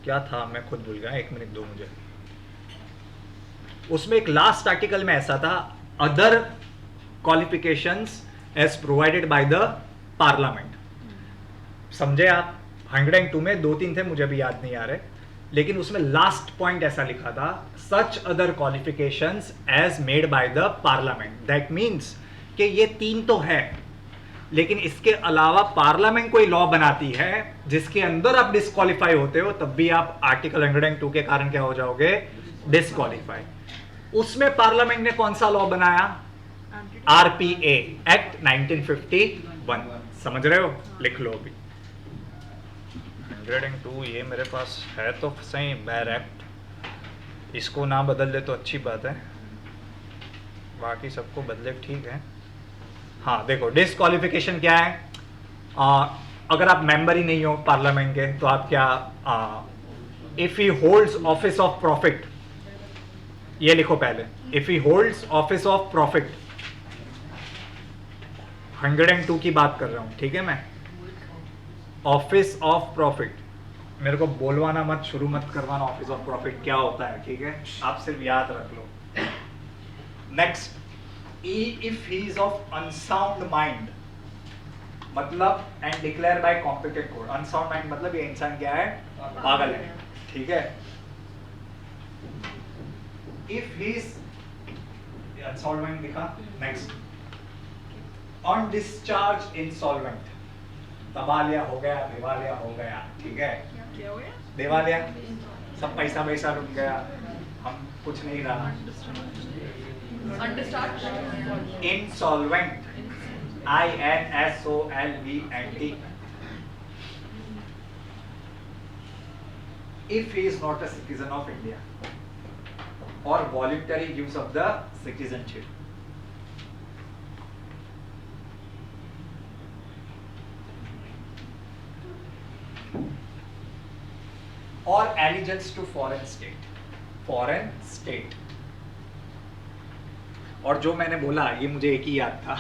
क्या था, मैं खुद भूल गया, 1 मिनट दो मुझे। उसमें एक लास्ट आर्टिकल में ऐसा था, other qualifications as provided by the parliament. समझे आप? 102 में 2-3 थे, मुझे भी याद नहीं आ रहे, लेकिन उसमें लास्ट पॉइंट ऐसा लिखा था, such other qualifications as made by the parliament. That means कि ये 3 तो है, लेकिन इसके अलावा पार्लियामेंट कोई लॉ बनाती है जिसके अंदर आप डिस्क्वालीफाई होते हो, तब भी आप आर्टिकल 102 के कारण क्या हो जाओगे, डिस्क्वालीफाई। उसमें पार्लियामेंट ने कौन सा लॉ बनाया, आरपीए एक्ट 1951। समझ रहे हो? लिख लो अभी 102। ये मेरे पास है तो सही बैर एक्ट, इसको ना बदल दे तो अच्छी बात है, बाकी सबको बदले ठीक है। हाँ देखो, डिस्क्वालिफिकेशन क्या है, अगर आप मेंबर ही नहीं हो पार्लियामेंट के तो आप क्या, if he holds office of profit, ये लिखो पहले, if he holds office of profit, 102 की बात कर रहा हूं, ठीक है। मैं ऑफिस ऑफ प्रॉफिट, मेरे को बोलवाना मत, शुरू मत करवाना ऑफिस ऑफ प्रॉफिट क्या होता है, ठीक है, आप सिर्फ याद रख लो। Next, if he is of unsound mind, मतलब and declare by competent court. Unsound mind मतलब ये इंसान क्या है, पागल है, ठीक है। If he is unsound mind लिखा। नेक्स्ट, ऑन डिस्चार्ज इंसॉल्वेंट, तबालिया हो गया, दिवालिया हो गया, ठीक है, क्या हो गया? दिवालिया, सब पैसा वैसा लुट गया, हम कुछ नहीं रहा। Undischarged? Insolvent, INSOLVENT। if he is not a citizen of India or voluntary use of the citizenship. Or allegiance to foreign state, foreign state। और जो मैंने बोला ये मुझे एक ही याद था,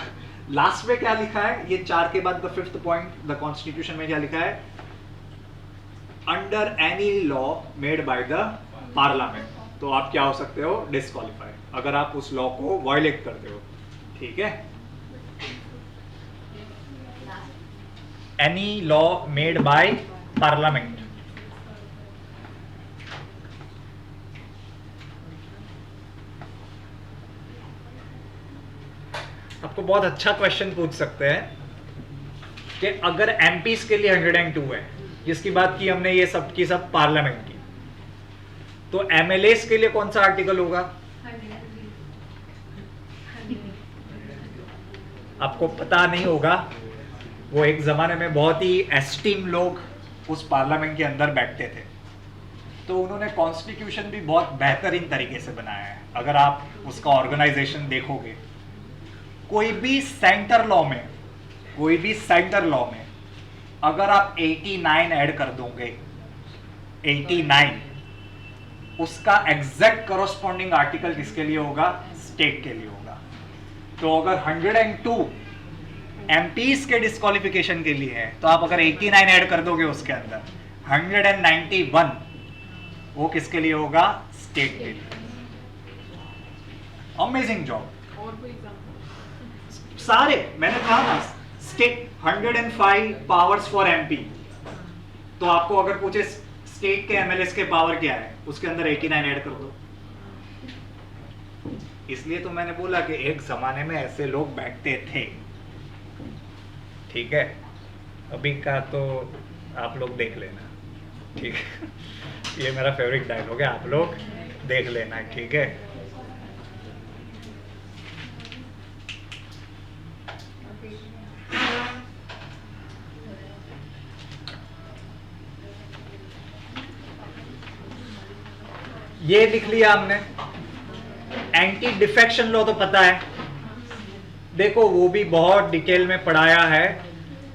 लास्ट में क्या लिखा है, ये 4 के बाद the 5th point, the constitution में क्या लिखा है, under any law made by the parliament. तो आप क्या हो सकते हो, डिस्क्वालीफाई, अगर आप उस लॉ को वायलेट करते हो, ठीक है। Any law made by parliament. आपको बहुत अच्छा क्वेश्चन पूछ सकते हैं कि अगर एमपीज के लिए 102 है, जिसकी बात की हमने, ये सब की सब पार्लियामेंट की, तो एमएलएस के लिए कौन सा आर्टिकल होगा, आपको पता नहीं होगा। वो एक जमाने में बहुत ही एस्टीम लोग उस पार्लियामेंट के अंदर बैठते थे, तो उन्होंने कॉन्स्टिट्यूशन भी बहुत बेहतरीन तरीके से बनाया है। अगर आप उसका ऑर्गेनाइजेशन देखोगे, कोई भी सेंटर लॉ में अगर आप 89 ऐड कर दोगे, 89, उसका एग्जैक्ट कॉरस्पॉन्डिंग आर्टिकल किसके लिए होगा, स्टेट के लिए होगा। तो अगर 102 एमपीज के डिस्क्वालिफिकेशन के लिए है, तो आप अगर 89 ऐड कर दोगे उसके अंदर, 191 वो किसके लिए होगा, स्टेट के लिए। Amazing job. और कोई एग्जांपल? सारे मैंने कहा ना, स्टेट 105 पावर्स फॉर एमपी, तो आपको अगर पूछे स्टेट के एमएलएस के पावर क्या है, उसके अंदर 89 ऐड कर दो। इसलिए तो मैंने बोला कि एक जमाने में ऐसे लोग बैठते थे, ठीक है। अभी का तो आप लोग देख लेना, ठीक है। ये मेरा फेवरेट डायलॉग है, आप लोग देख लेना, ठीक है। ये लिख लिया हमने। एंटी डिफेक्शन लॉ तो पता है, देखो वो भी बहुत डिटेल में पढ़ाया है,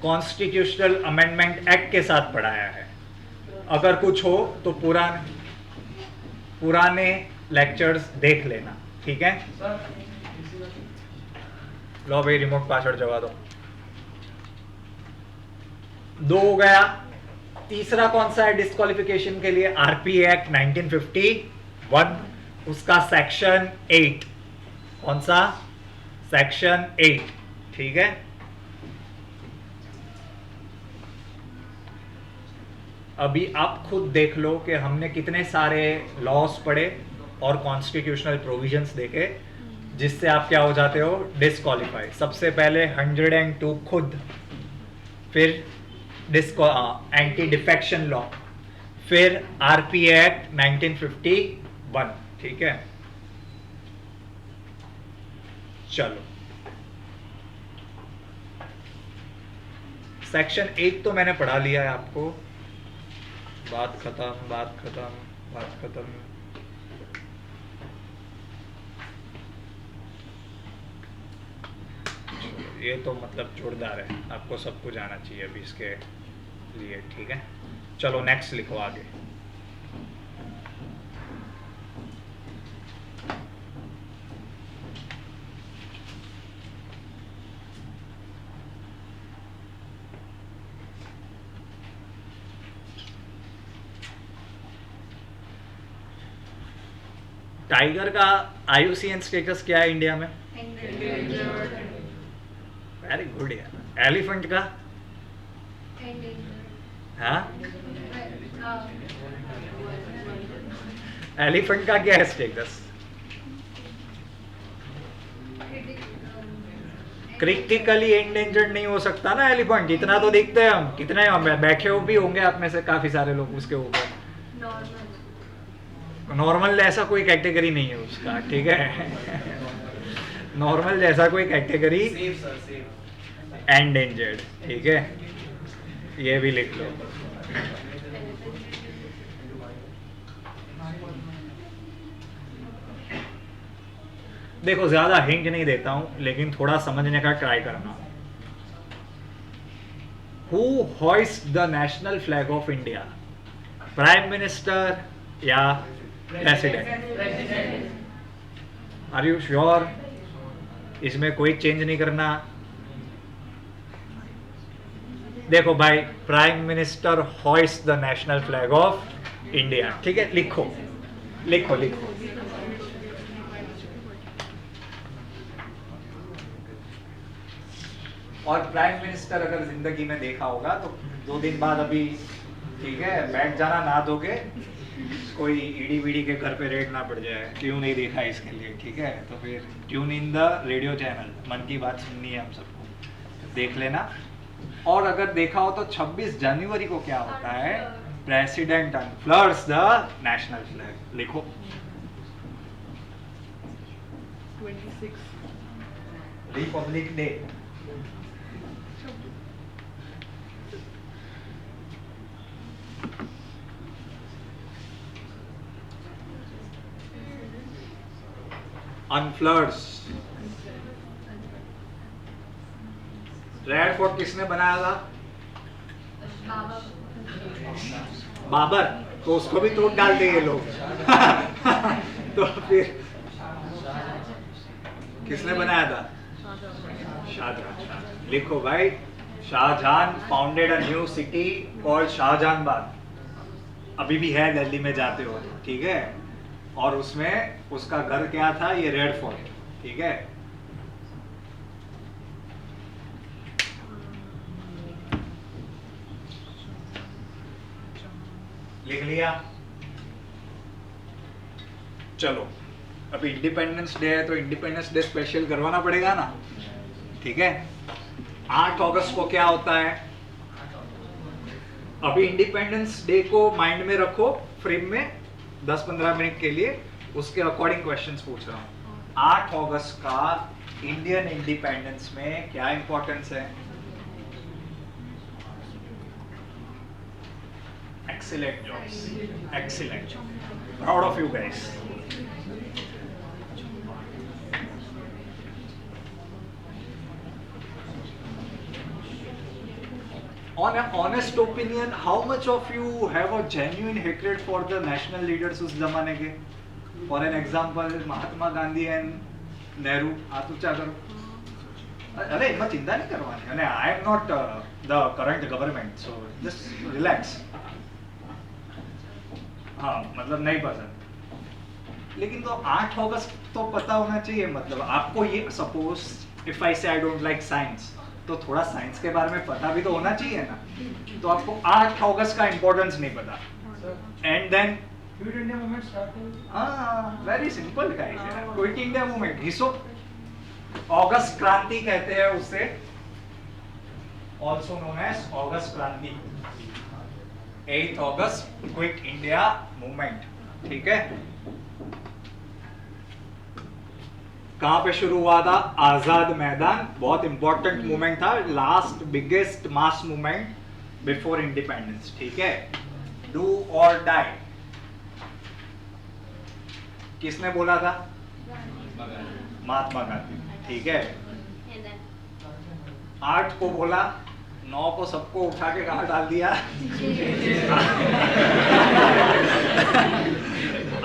कॉन्स्टिट्यूशनल अमेंडमेंट एक्ट के साथ पढ़ाया है। अगर कुछ हो तो पुराने लेक्चर्स देख लेना, ठीक है। लो भाई रिमोट पासवर्ड जगा दो। 2 हो गया। तीसरा कौन सा है डिस्क्वालिफिकेशन के लिए? आरपी एक्ट 1951, उसका सेक्शन 8। कौन सा? सेक्शन 8, ठीक है। अभी आप खुद देख लो कि हमने कितने सारे लॉस पढ़े और कॉन्स्टिट्यूशनल प्रोविजंस देखे जिससे आप क्या हो जाते हो? डिस्क्वालीफाई। सबसे पहले 102 खुद, फिर एंटी डिफेक्शन लॉ, फिर आरपी एक्ट 1951, ठीक है। चलो सेक्शन 8 तो मैंने पढ़ा लिया है आपको। बात खत्म। ये तो मतलब जोरदार है, आपको सब कुछ आना चाहिए अभी इसके लिए, ठीक है। चलो नेक्स्ट लिखो आगे। टाइगर का IUCN स्टेटस क्या है इंडिया में? वेरी गुड यार। एलिफेंट का? हाँ, एलिफेंट का क्या है स्टेटस? क्रिटिकली एंडेंजर्ड नहीं हो सकता ना एलिफेंट, इतना तो देखते हैं हम। कितने हम बैठे हो भी होंगे आप में से काफी सारे लोग उसके ऊपर। नॉर्मल ऐसा कोई कैटेगरी नहीं है उसका, ठीक है। नॉर्मल जैसा कोई कैटेगरी एंडेंजर्ड, ठीक है। ये भी लिख लो। देखो ज्यादा हिंट नहीं देता हूं लेकिन थोड़ा समझने का ट्राई करना। Who hoist the national flag of India? Prime minister या प्रेसिडेंट? Are you sure? इसमें कोई चेंज नहीं करना। देखो भाई, prime minister hoist the national flag of India, ठीक है। लिखो लिखो लिखो। और प्राइम मिनिस्टर अगर जिंदगी में देखा होगा तो 2 दिन बाद अभी, ठीक है, बैठ जाना, ना दोगे कोई ईडी वीडी के घर पे रेड ना पड़ जाए, क्यों नहीं देखा इसके लिए, ठीक है। तो फिर tune in the radio channel, मन की बात सुननी है हम सबको, तो देख लेना। और अगर देखा हो तो 26 जनवरी को क्या होता है? President unfurls the national flag. लिखो 26 republic day. Unfurls. Red fort किसने बनाया था? बाबर। तो उसको भी तोड़ डालते ये लोग। तो फिर किसने बनाया था? शाहजहां। लिखो भाई, Shahjahan founded a new city called Shahjahanabad. अभी भी है, दिल्ली में जाते हो, ठीक है। और उसमें उसका घर क्या था? ये रेड फोर्ट, ठीक है। लिख लिया? चलो, अभी इंडिपेंडेंस डे है तो इंडिपेंडेंस डे स्पेशल करवाना पड़ेगा ना, ठीक है। 8 अगस्त को क्या होता है? अभी इंडिपेंडेंस डे को माइंड में रखो, फ्रेम में 10-15 मिनट के लिए, उसके अकॉर्डिंग क्वेश्चंस पूछ रहा हूं। 8 अगस्त का इंडियन इंडिपेंडेंस में क्या इंपॉर्टेंस है? Excellent jobs. Excellent. Proud of you guys. On an honest opinion, how much of you have a genuine hatred for the national leaders उस जमाने के? For an example, Mahatma Gandhi and Nehru. हाथ ऊंचा करो. अरे इतना चिंता नहीं करवानी. अरे I am not the current government, so just relax. हाँ मतलब नहीं पसंद. लेकिन तो 8 अगस्त तो पता होना चाहिए. मतलब आपको ये suppose if I say I don't like science, तो थोड़ा साइंस के बारे में पता भी तो होना चाहिए ना. तो आपको 8 अगस्त का इम्पोर्टेंस नहीं पता. And then quit India movement start हुआ. हाँ very simple guys. Quit India movement घिसो. अगस्त क्रांति कहते हैं उसे, ऑल्सो नोन एज अगस्त क्रांति. 8 अगस्त क्विट इंडिया मूवमेंट. ठीक है. कहाँ पे शुरू हुआ था? आजाद मैदान. बहुत इंपॉर्टेंट मूवमेंट था. Last biggest mass movement before independence. ठीक है. डू और डाई. किसने बोला था? महात्मा गांधी. ठीक है. 8 को बोला, 9 को सबको उठा के कहाँ डाल दिया?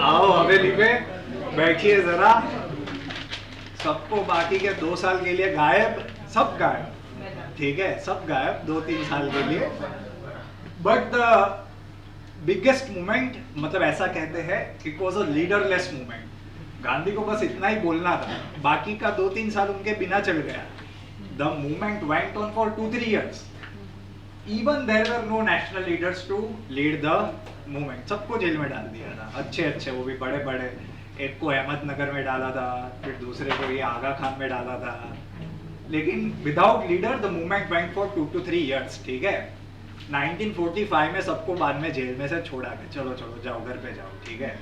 आओ हवेली पे बैठिए जरा. सबको बाकी के 2 साल के लिए गायब. सब गायब. ठीक है. सब गायब 2-3 साल के लिए. बट द बिगेस्ट मूवमेंट, मतलब ऐसा कहते हैं, it was a leaderless movement. Gandhi को बस इतना ही बोलना था. बाकी का 2-3 साल उनके बिना चल गया. The movement went on for 2-3 years. Even there were no national leaders to lead the movement. सबको जेल में डाल दिया था. अच्छे अच्छे, वो भी बड़े बड़े. एक को अहमदनगर में डाला था, फिर दूसरे को ये आगा खान में डाला था. लेकिन without leader the movement went for 2 to 3 years. ठीक है. 1945 में सबको बाद में जेल में से छोड़ा के चलो चलो जाओ घर पे जाओ. ठीक है.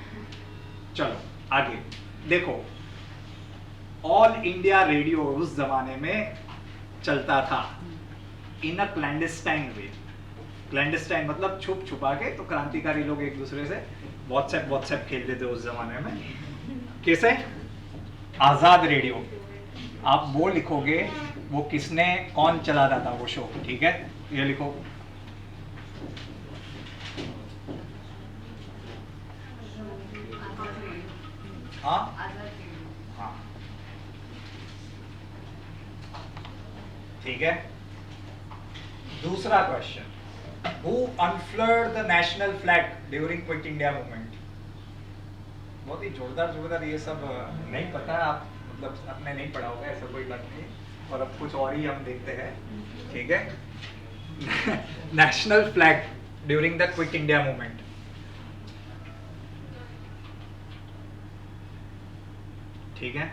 चलो आगे देखो. ऑल इंडिया रेडियो उस जमाने में चलता था इन अ क्लैंडस्टाइन वे. क्लैंडस्टाइन मतलब छुप छुपा के. तो क्रांतिकारी लोग एक दूसरे से व्हाट्सएप खेलते थे उस जमाने में. कैसे? आजाद रेडियो. आप वो लिखोगे, वो किसने, कौन चलाता था वो शो. ठीक है. ये लिखो. हाँ हाँ ठीक है. दूसरा question. Who unfurled the national flag during Quit India movement? बहुत ही जोरदार ये सब नहीं पता. आप मतलब आपने नहीं पढ़ा होगा, ऐसा कोई बात नहीं. और अब कुछ और ही हम देखते हैं. ठीक है. National flag during the quit India movement. ठीक है.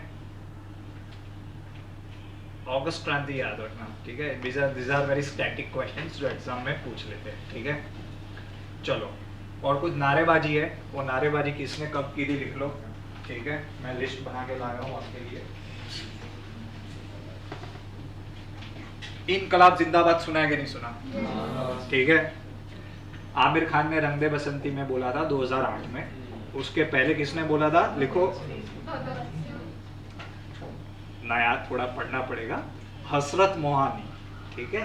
अगस्त क्रांति याद रखना. ठीक है. these are very static questions जो एग्जाम में पूछ लेते हैं. ठीक है. चलो और कुछ नारेबाजी है. वो नारेबाजी किसने कब की थी लिख लो. ठीक है. मैं लिस्ट बना के लाया हूँ आपके लिए. इनकलाब जिंदाबाद सुना है कि नहीं सुना? ठीक है. आमिर खान ने रंग दे बसंती में बोला था 2008 में. उसके पहले किसने बोला था? लिखो. नया थोड़ा पढ़ना पड़ेगा. हसरत मोहानी. ठीक है.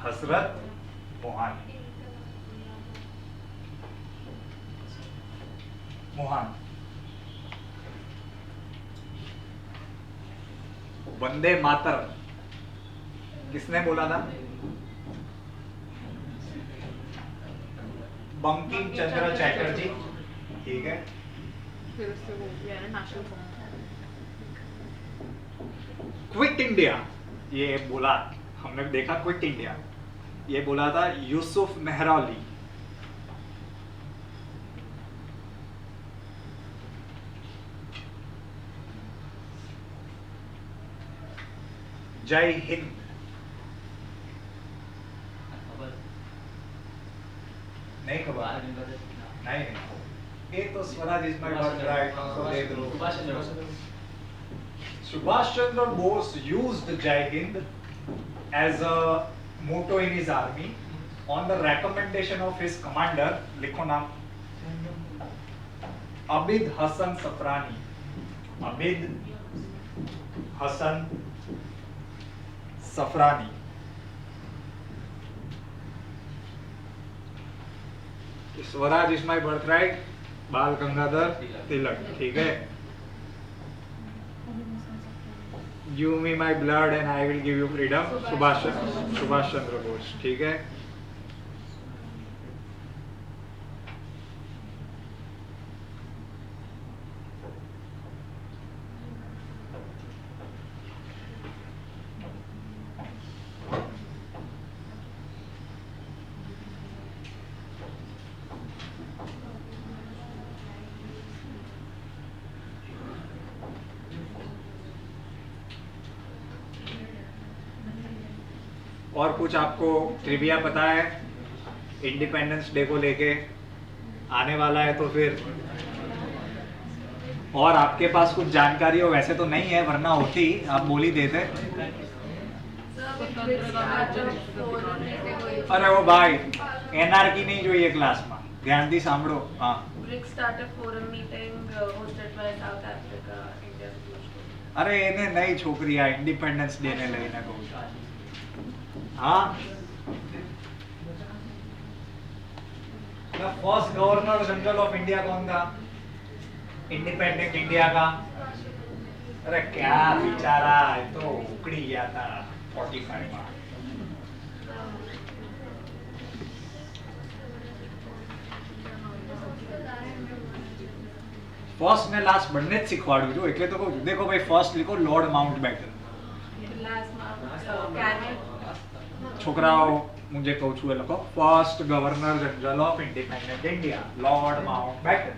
हसरत मोहानी. मोहान. वंदे मातरम किसने बोला था? बंकिम चंद्र चैटर्जी. ठीक है. फिर उससे वो भी है ना नेशनल सॉन्ग. क्विट इंडिया ये बोला, हमने देखा क्विट इंडिया, ये बोला था यूसुफ मेहरौली. जय हिंद. नहीं खबर. नहीं ये तो स्वराज इज माय बर्थ तो दे दो. Subhash Chandra Bose used Jai Hind as a motto in his army. on the recommendation of his commander, लिखो नाम, Abid Hasan Safrani, Abid Hasan Safrani, swaraj is my birthright, Bal Gangadhar Tilak, ठीक है, give me my blood and I will give you freedom, Subhash Chandra Bose, ठीक है। और कुछ आपको trivia पता है इंडिपेंडेंस डे को लेके आने वाला है तो फिर, और आपके पास कुछ जानकारी हो, वैसे तो नहीं है वरना होती, आप बोल ही देते। अरे वो भाई एनआरकी नहीं જોઈએ ક્લાસમાં, ધ્યાનથી સાંભળો। હા, BRICS Startup Forum meeting hosted by South Africa, India. અરે એને નહીં છોકરી, આ ઇન્ડિપેન્ડન્સ ડે ને લઈને કહું છું। हाँ, first governor general of India कौन था इंडिपेंडेंट इंडिया का? अरे क्या बेचारा, ये तो उकड़ी गया था 45 में। फर्स्ट ने लास्ट बनने જ શીખવાડ્યું છું, એટલે તો કહું છું। देखो भाई, फर्स्ट लिखो लॉर्ड माउंटबेटन। છોકરાઓ હું જે કહું છું એ લખો, first governor general of independent India lord Mountbatten.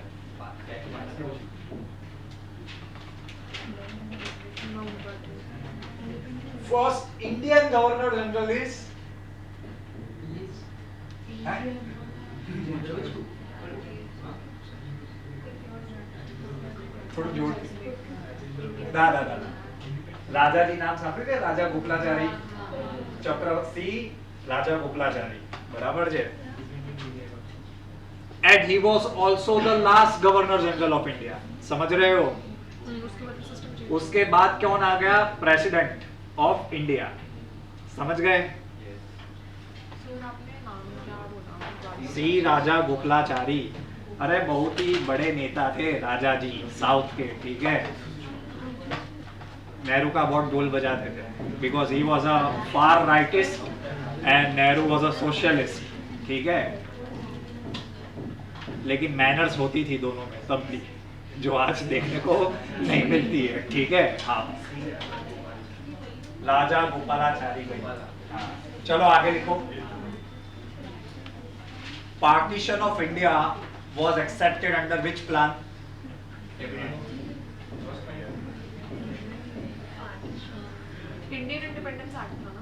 First Indian governor general is થોડું જોરથી, દાદા રાજાજી નામ સાંભળ્યું છે? રાજા ગોપાલાચારી, चक्रवर्ती राजा गोपालाचारी, बराबर है। And he was also the last governor general of India, समझ रहे हो? उसके बाद कौन आ गया? प्रेसिडेंट ऑफ इंडिया, समझ गए? सी राजा गोपालाचारी, अरे बहुत ही बड़े नेता थे राजा जी, साउथ के, ठीक है। नेहरू का बहुत ढोल बजाते थे because he was a far rightist and Nehru was a socialist, ठीक है। लेकिन मैनर्स होती थी दोनों में तब भी, जो आज देखने को नहीं मिलती है, ठीक है। हाँ, राजा गोपालाचारी। हाँ, चलो आगे लिखो। Partition of India was accepted under which plan? Indian independence act था ना।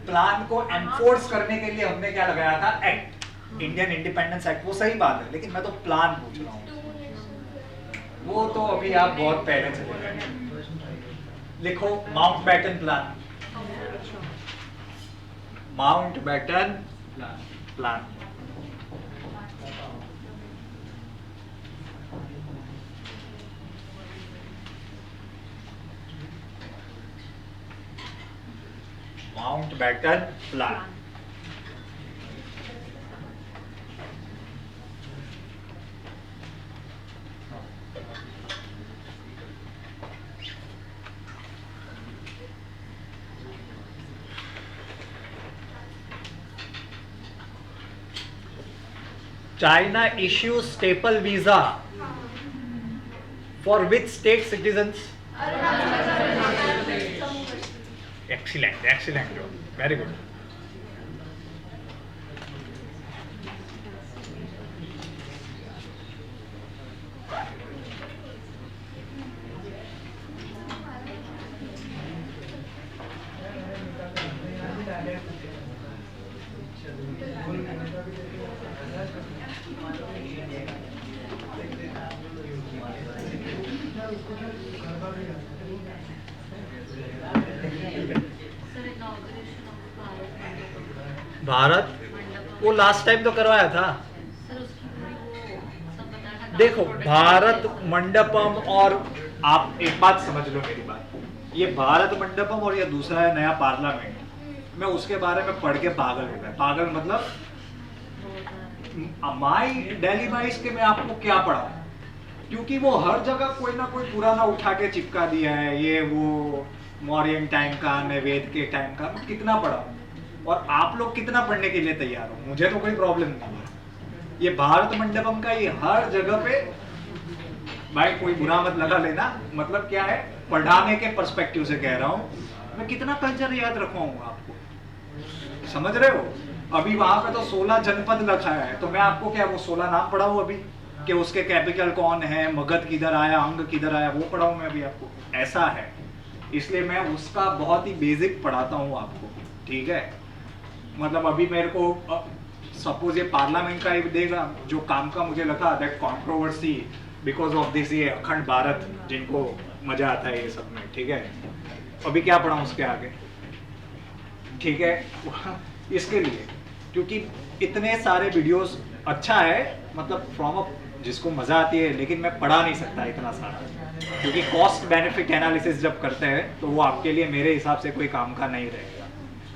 प्लान को एनफोर्स करने के लिए हमने क्या लगाया था? Act, Indian independence act. वो सही बात है, लेकिन मैं तो प्लान पूछ रहा हूँ, वो तो अभी आप बहुत पहले चले गए। लिखो Mountbatten plan, Mountbatten plan. Mountbatten plan. China issues staple visa for which state citizens? Excellent, excellent job, very good. Bharat वो लास्ट टाइम तो करवाया था। देखो भारत मंडपम और आप एक बात समझ लो मेरी बात, ये भारत मंडपम और ये दूसरा है नया पार्लियामेंट, मैं उसके बारे में पढ़ के पागल हो गया। पागल मतलब माई दिल्ली बाइस के मैं आपको क्या पढ़ाऊं, क्योंकि वो हर जगह कोई ना कोई पुराना उठा के चिपका दिया है, ये वो मौर्यन टाइम का, वेद के टाइम का, मैं कितना पढ़ाऊं और आप लोग कितना पढ़ने के लिए तैयार हो, मुझे तो कोई प्रॉब्लम नहीं है। ये भारत मंडपम का ये हर जगह पे, भाई कोई बुरा मत लगा लेना, मतलब क्या है पढ़ाने के पर्सपेक्टिव से कह रहा हूँ, मैं कितना कल्चर याद रखवाऊंगा आपको, समझ रहे हो। अभी वहां पे तो 16 जनपद लिखा है, तो मैं आपको क्या वो 16 नाम पढ़ाऊं अभी कि उसके कैपिटल कौन है, मगध किधर आया, अंग किधर आया, वो पढ़ाऊं मैं अभी आपको, ऐसा है। इसलिए मैं उसका बहुत ही बेसिक पढ़ाता हूँ आपको, ठीक है। मतलब अभी मेरे को सपोज ये पार्लियामेंट का एक देगा जो काम का मुझे लगा that controversy because of this, ये अखंड भारत जिनको मजा आता है ये सब में, ठीक है। अभी क्या पढ़ाऊं उसके आगे, ठीक है। इसके लिए क्योंकि इतने सारे वीडियोस अच्छा है, मतलब फ्रॉम अ जिसको मजा आती है, लेकिन मैं पढ़ा नहीं सकता इतना सारा, क्योंकि कॉस्ट बेनिफिट एनालिसिस जब करते हैं तो वो आपके लिए मेरे हिसाब से कोई काम का नहीं रहेगा,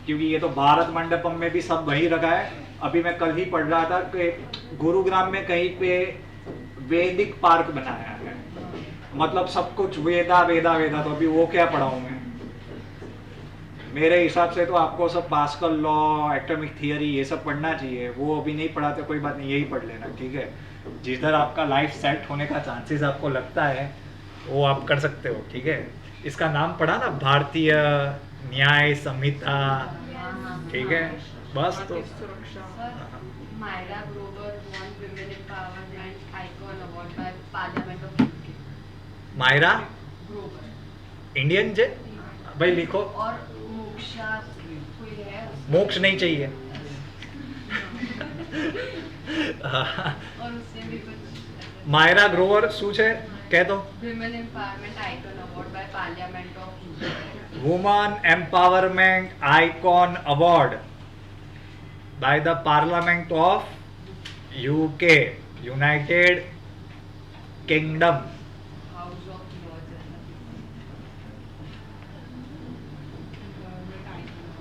क्योंकि ये तो भारत मंडपम में भी सब वही रखा है। अभी मैं कल ही पढ़ रहा था कि गुरुग्राम में कहीं पे वैदिक पार्क बनाया है, मतलब सब कुछ वेदा वेदा वेदा, तो अभी वो क्या पढ़ाऊं मैं। मेरे हिसाब से तो आपको सब पास्कल लॉ, एटॉमिक थियरी ये सब पढ़ना चाहिए, वो अभी नहीं पढ़ाते कोई बात नहीं, यही पढ़ लेना, ठीक है। जिधर आपका लाइफ सेट होने का चांसेस आपको लगता है वो आप कर सकते हो, ठीक है। इसका नाम पढ़ा ना, भारतीय न्याय संहिता, ठीक है, बस। तो Myra Grover won Women Empowerment Icon Award by Parliament of UK. Myra Grover. Indian जे भाई लिखो, और मोक्षा कोई है मोक्ष नहीं चाहिए। और उससे भी कुछ मायरा ग्रोवर શું છે कह दो। Women Empowerment Icon Award by Parliament of UK. Woman empowerment icon award bye the parliament of UK, United kingdom. House of Lords. Empowerment Icon.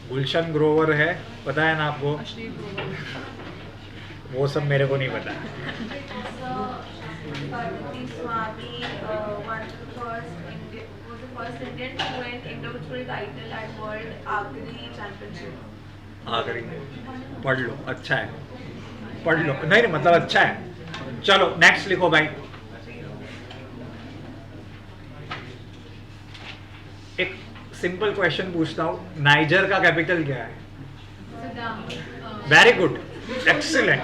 Gulshan Grover है, पता है ना आपको, Ashleep Grover. वो सब मेरे को नहीं पता। So, Parvati Swami was the first Indian to win individual title at World Archery Championship. आखिरी में पढ़ लो, अच्छा है, पढ़ लो, नहीं नहीं मतलब अच्छा है। चलो नेक्स्ट लिखो भाई। एक सिंपल क्वेश्चन पूछता हूँ, नाइजर का कैपिटल क्या है? Sudan. Very good, excellent,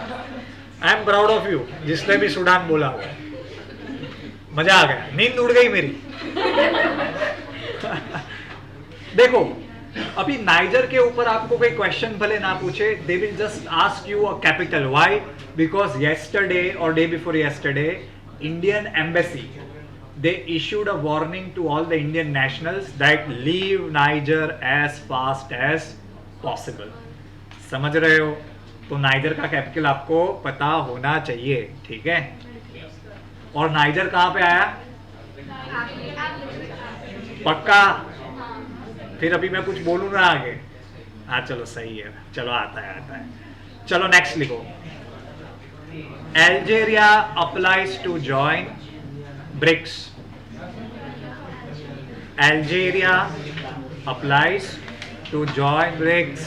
I am proud of you. जिसने भी सूडान बोला मजा आ गया, नींद उड़ गई मेरी। देखो अभी नाइजर के ऊपर आपको कोई क्वेश्चन भले ना पूछे, they will just ask you a capital. Why? Because yesterday और day before yesterday Indian embassy they issued a warning to all the Indian nationals that leave Niger as fast as possible. समझ रहे हो? तो niger का capital आपको पता होना चाहिए, ठीक है। और नाइजर कहाँ पे आया? पक्का? फिर अभी मैं कुछ बोलूँ ना आगे? हाँ चलो सही है, चलो आता है। चलो नेक्स्ट लिखो। Algeria applies to join BRICS. Algeria applies to join BRICS.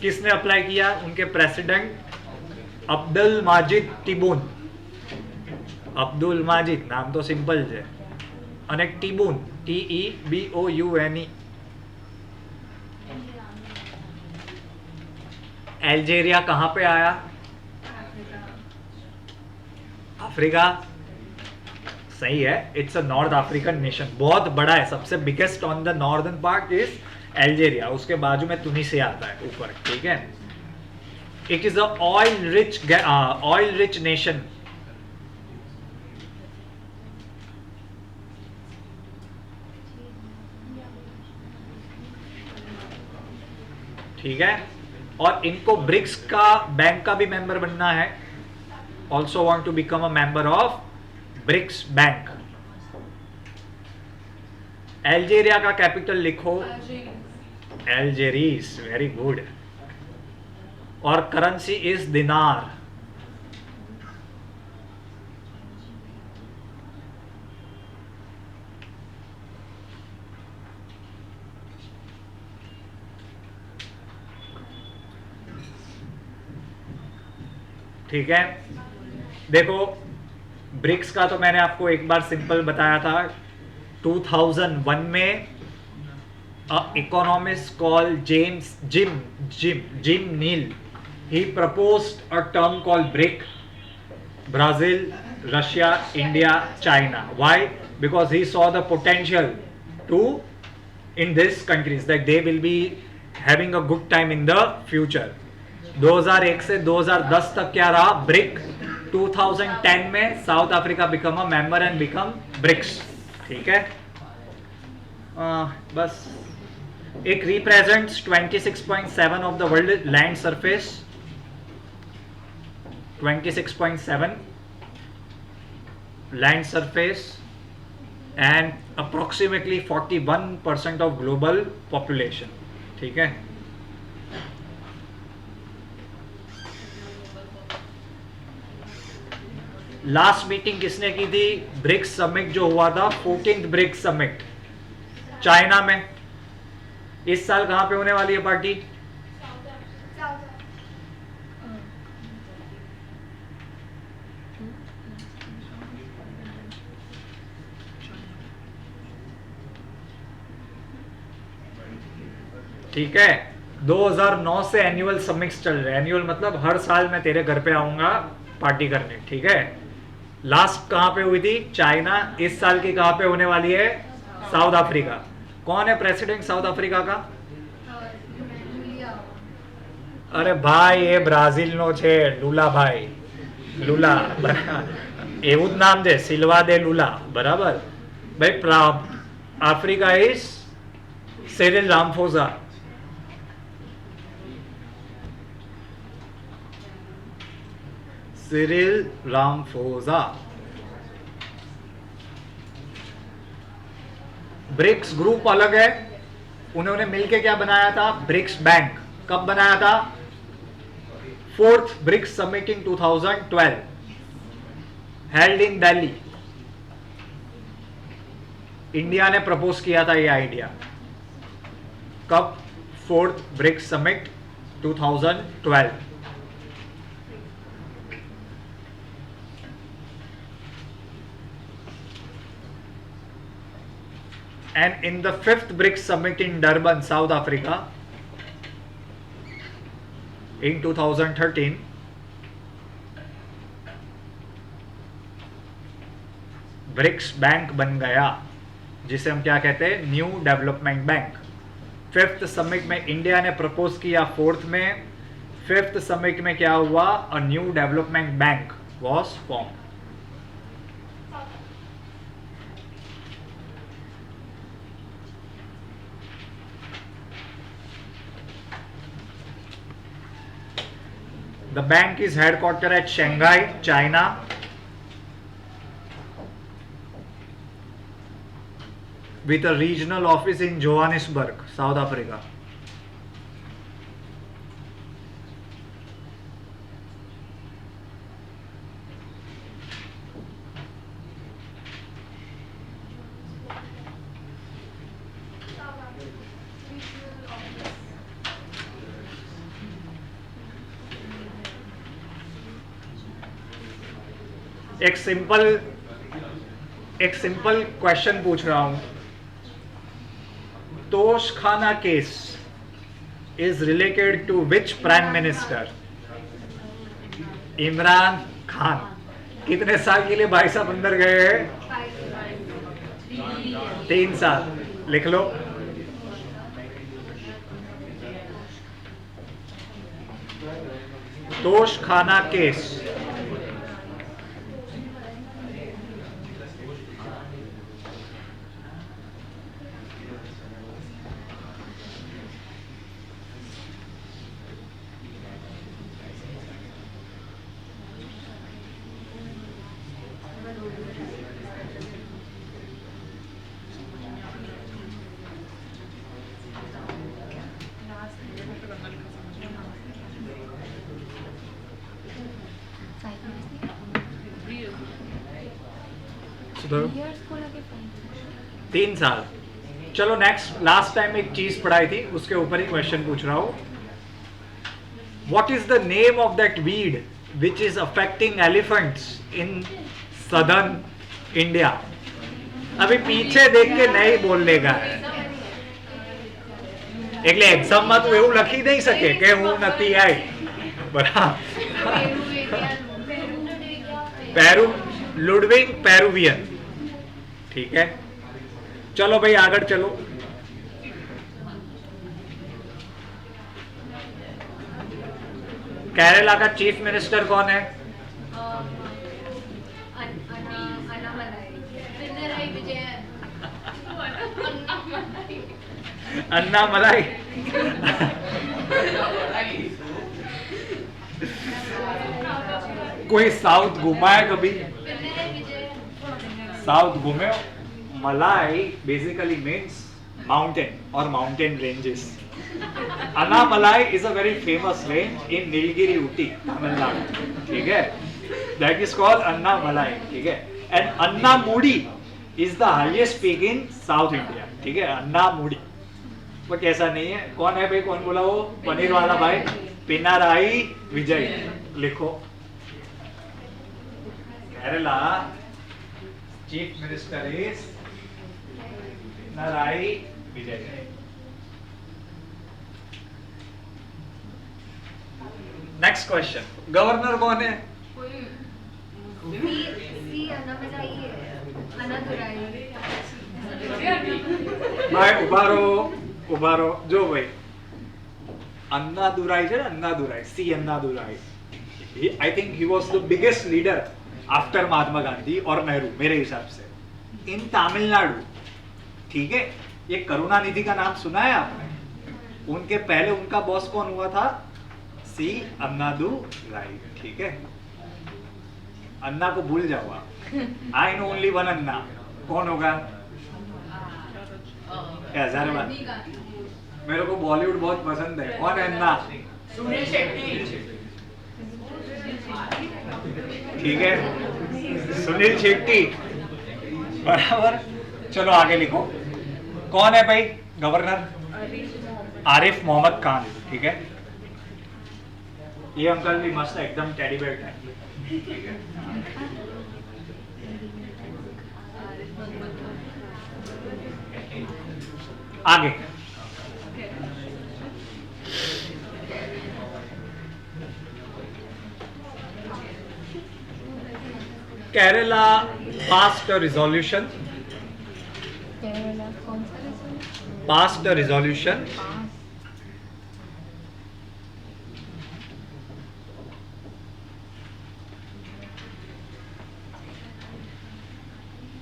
किसने अप्लाई किया? उनके प्रेसिडेंट अब्दुल माजिद टिबून। अब्दुल माजिद नाम तो सिंपल है, અને टिबून TEBOUNE। अल्जीरिया कहाँ पे आया? अफ्रीका, सही है। It's a north African nation, बहुत बड़ा है, सबसे biggest on the northern part is Algeria, उसके बाजू में तुनिसिया आता है ऊपर, ठीक है। It is a oil rich nation. ठीक है, और इनको ब्रिक्स का बैंक का भी मेंबर बनना है. Also want to become a member of BRICS bank. Algeria का कैपिटल लिखो. Algiers, very good. और करेंसी इज दिनार. ठीक है, देखो ब्रिक्स का तो मैंने आपको एक बार सिंपल बताया था. 2001 में economist call Jim Neill, he proposed a term called BRIC: Brazil, Russia, India, China. Why? Because he saw the potential to in these countries that they will be having a good time in the future. 2001 से 2010 तक क्या रहा? BRIC. 2010 में south Africa become a member and become BRICS. ठीक है, बस एक represents 26.7 of the world land surface. 26.7 land surface and approximately 41% of global population. ठीक है, लास्ट मीटिंग किसने की थी? ब्रिक्स समिट जो हुआ था, 14th ब्रिक्स समिट चाइना में. इस साल कहां पे होने वाली है पार्टी? ठीक है, 2009 से एनुअल समिट्स चल रहे हैं. एनुअल मतलब हर साल मैं तेरे घर पे आऊंगा पार्टी करने. ठीक है, लास्ट कहां पे हुई थी? चाइना. इस साल की कहां पे होने वाली है? South Africa. कौन है प्रेसिडेंट साउथ अफ्रीका का? अरे भाई એ બ્રાઝિલ નો છે, લુલા ભાઈ. લુલા એવું જ નામ છે, સિલ્વા દે લુલા. બરાબર ભાઈ. Africa is Cyril Ramaphosa. Cyril Ramaphosa. BRICS group अलग है, उन्होंने मिलके क्या बनाया था? BRICS bank. कब बनाया था? 4th BRICS summit in 2012 held in Delhi. India ने प्रपोज किया था ये आइडिया. कब? 4th BRICS summit 2012. And in the 5th BRICS summit in Durban, South Africa in 2013, BRICS bank बन गया, जिसे हम क्या कहते हैं? New development bank. 5th summit में इंडिया ने प्रपोज किया. 4th में 5th समिट में क्या हुआ? A new development bank was form. The bank is headquartered at Shanghai, China. With a regional office in Johannesburg, South Africa. एक simple question पूछ रहा हूं. Toshakhana case is related to which prime minister? Imran Khan. कितने साल के लिए भाई साहब अंदर गए हैं? 3 साल. लिख लो. तोशखाना केस। सुधरो। 3 साल। चलो नेक्स्ट, लास्ट टाइम एक चीज पढ़ाई थी उसके ऊपर ही क्वेश्चन पूछ रहा हूं। What is the name of that weed which is affecting elephants in southern India? अभी पीछे देख के नहीं बोलने का है, એટલે એક્ઝામમાં તો એવું લખી નહીં શકે કે હું નથી આવી, બરાબર? પેરુ લુડવિગ પેરુવિયન, ठीक है। चलो भाई आगे चलो। केरला का चीफ मिनिस्टर कौन है? अन्नामलाई। कोई साउथ घुमा है कभी? साउथ घूमे हो? मलाई बेसिकली मीन्स माउंटेन और mountain ranges. Annamalai is a very famous range इन नीलगिरी ऊटी तमिलनाडु, ठीक है। दैट इज कॉल्ड अन्नामलाई, ठीक है। And Anamudi is the highest peak in south India, ठीक है। अन्नामुडी वो कैसा नहीं है। कौन है भाई, कौन बोला वो? पनीर वाला भाई पिनाराई विजय। लिखो Kerala chief minister is Pinarayi Vijay. Next question, governor कौन है? भाई उभा रहो जो भाई अन्नादुराई है, Annadurai, C Annadurai. I think he was the biggest leader after Mahatma Gandhi और नेहरू मेरे हिसाब से इन तमिलनाडु, ठीक है। ये करुणानिधि का नाम सुना है आपने? उनके पहले उनका बॉस कौन हुआ था? सी अन्नादुराई, ठीक है। अन्ना को भूल जाओ आप। आई नो ओनली वन अन्ना। कौन होगा? मेरे को बॉलीवुड बहुत पसंद है। कौन है अन्ना? सुनील शेट्टी, ठीक है, सुनील शेट्टी, बराबर। चलो आगे लिखो, कौन है भाई गवर्नर? आरिफ मोहम्मद खान, ठीक है। ये अंकल भी मस्त है, एकदम टेडी बेयर टाइप, ठीक है। आगे Kerala passed a resolution, Kerala कौन सा resolution? passed a resolution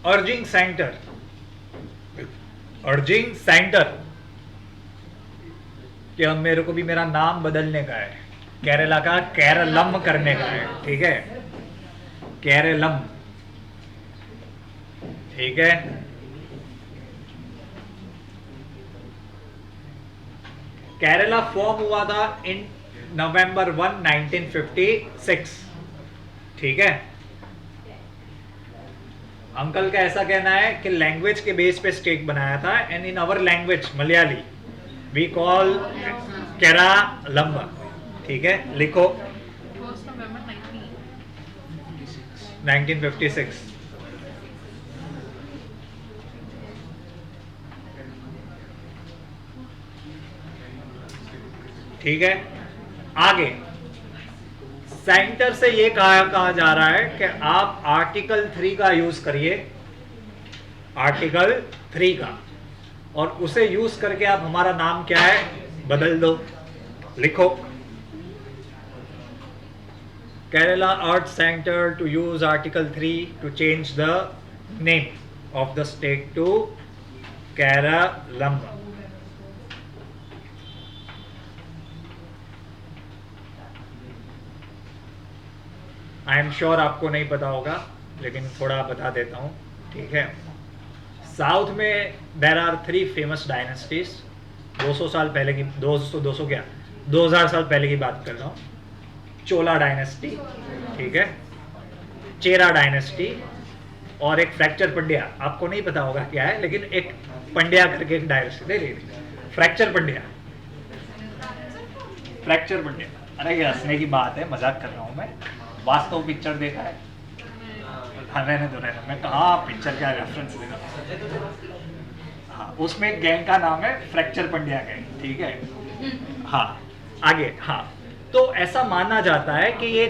urging center कि अब मेरे को भी मेरा नाम बदलने का है, केरला का केरलम करने का है, ठीक है। केरलम, ठीक है। केरला फॉर्म हुआ था इन नवंबर 1, 1956, ठीक है। अंकल का ऐसा कहना है कि लैंग्वेज के बेस पे स्टेट बनाया था, and in our language Malayali we call Keralam, ठीक है। लिखो 1956। ठीक है। आगे सेंटर से ये कहा जा रहा है कि आप आर्टिकल 3 का यूज करिए, आर्टिकल 3 का, और उसे यूज करके आप हमारा नाम क्या है बदल दो। लिखो Kerala urged center to use Article 3 to change the name of the state to Keralam. I am sure आपको नहीं पता होगा, लेकिन थोड़ा बता देता हूँ, ठीक है। साउथ में देर आर 3 फेमस डायनेस्टीज। 200 साल पहले की, 200 क्या, 2000 साल पहले की बात कर रहा हूँ। चोला डायनेस्टी, ठीक है, चेरा डायनेस्टी, और एक फ्रैक्चर पंड्या। आपको नहीं पता होगा क्या है, लेकिन एक पंड्या करके एक डायनेस्टी, नहीं फ्रैक्चर पंड्या, फ्रैक्चर पंड्या। अरे ये हंसने की बात है, मजाक कर रहा हूँ मैं। वास्तव पिक्चर देखा है? हाँ, रहने, मैं कहाँ पिक्चर का रेफरेंस दे रहा हूँ। हाँ, उसमें एक गैंग का नाम है फ्रैक्चर पंड्या गैंग, ठीक है। हाँ, आगे। हाँ, तो ऐसा माना जाता है कि ये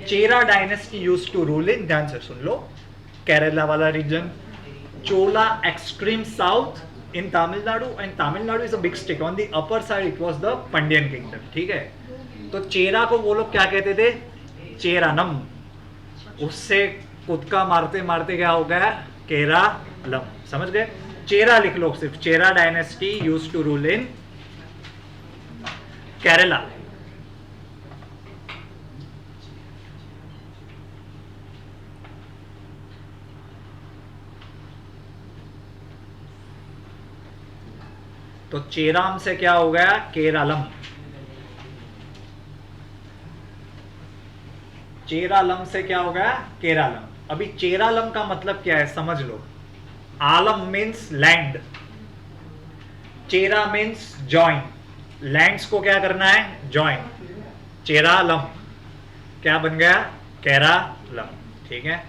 Chera dynasty used to rule in, ध्यान से सुन लो, केरला वाला region, Chola extreme south in Tamil Nadu, and Tamil Nadu is a big state. On the upper side it was the Pandyan kingdom, ठीक है। तो चेरा को वो लोग क्या कहते थे? चेरानम। उससे कुदका मारते मारते क्या हो गया? केरालम। समझ गए? चेरा लिख लो सिर्फ। Chera dynasty used to rule in Kerala. तो चेराम से क्या हो गया? केरालम। चेरालम से क्या हो गया? केरालम। अभी चेरालम का मतलब क्या है समझ लो। आलम मीन्स लैंड, चेरा मीन्स जॉइन। लैंड्स को क्या करना है? जॉइन। चेरालम क्या बन गया? केरालम, ठीक है।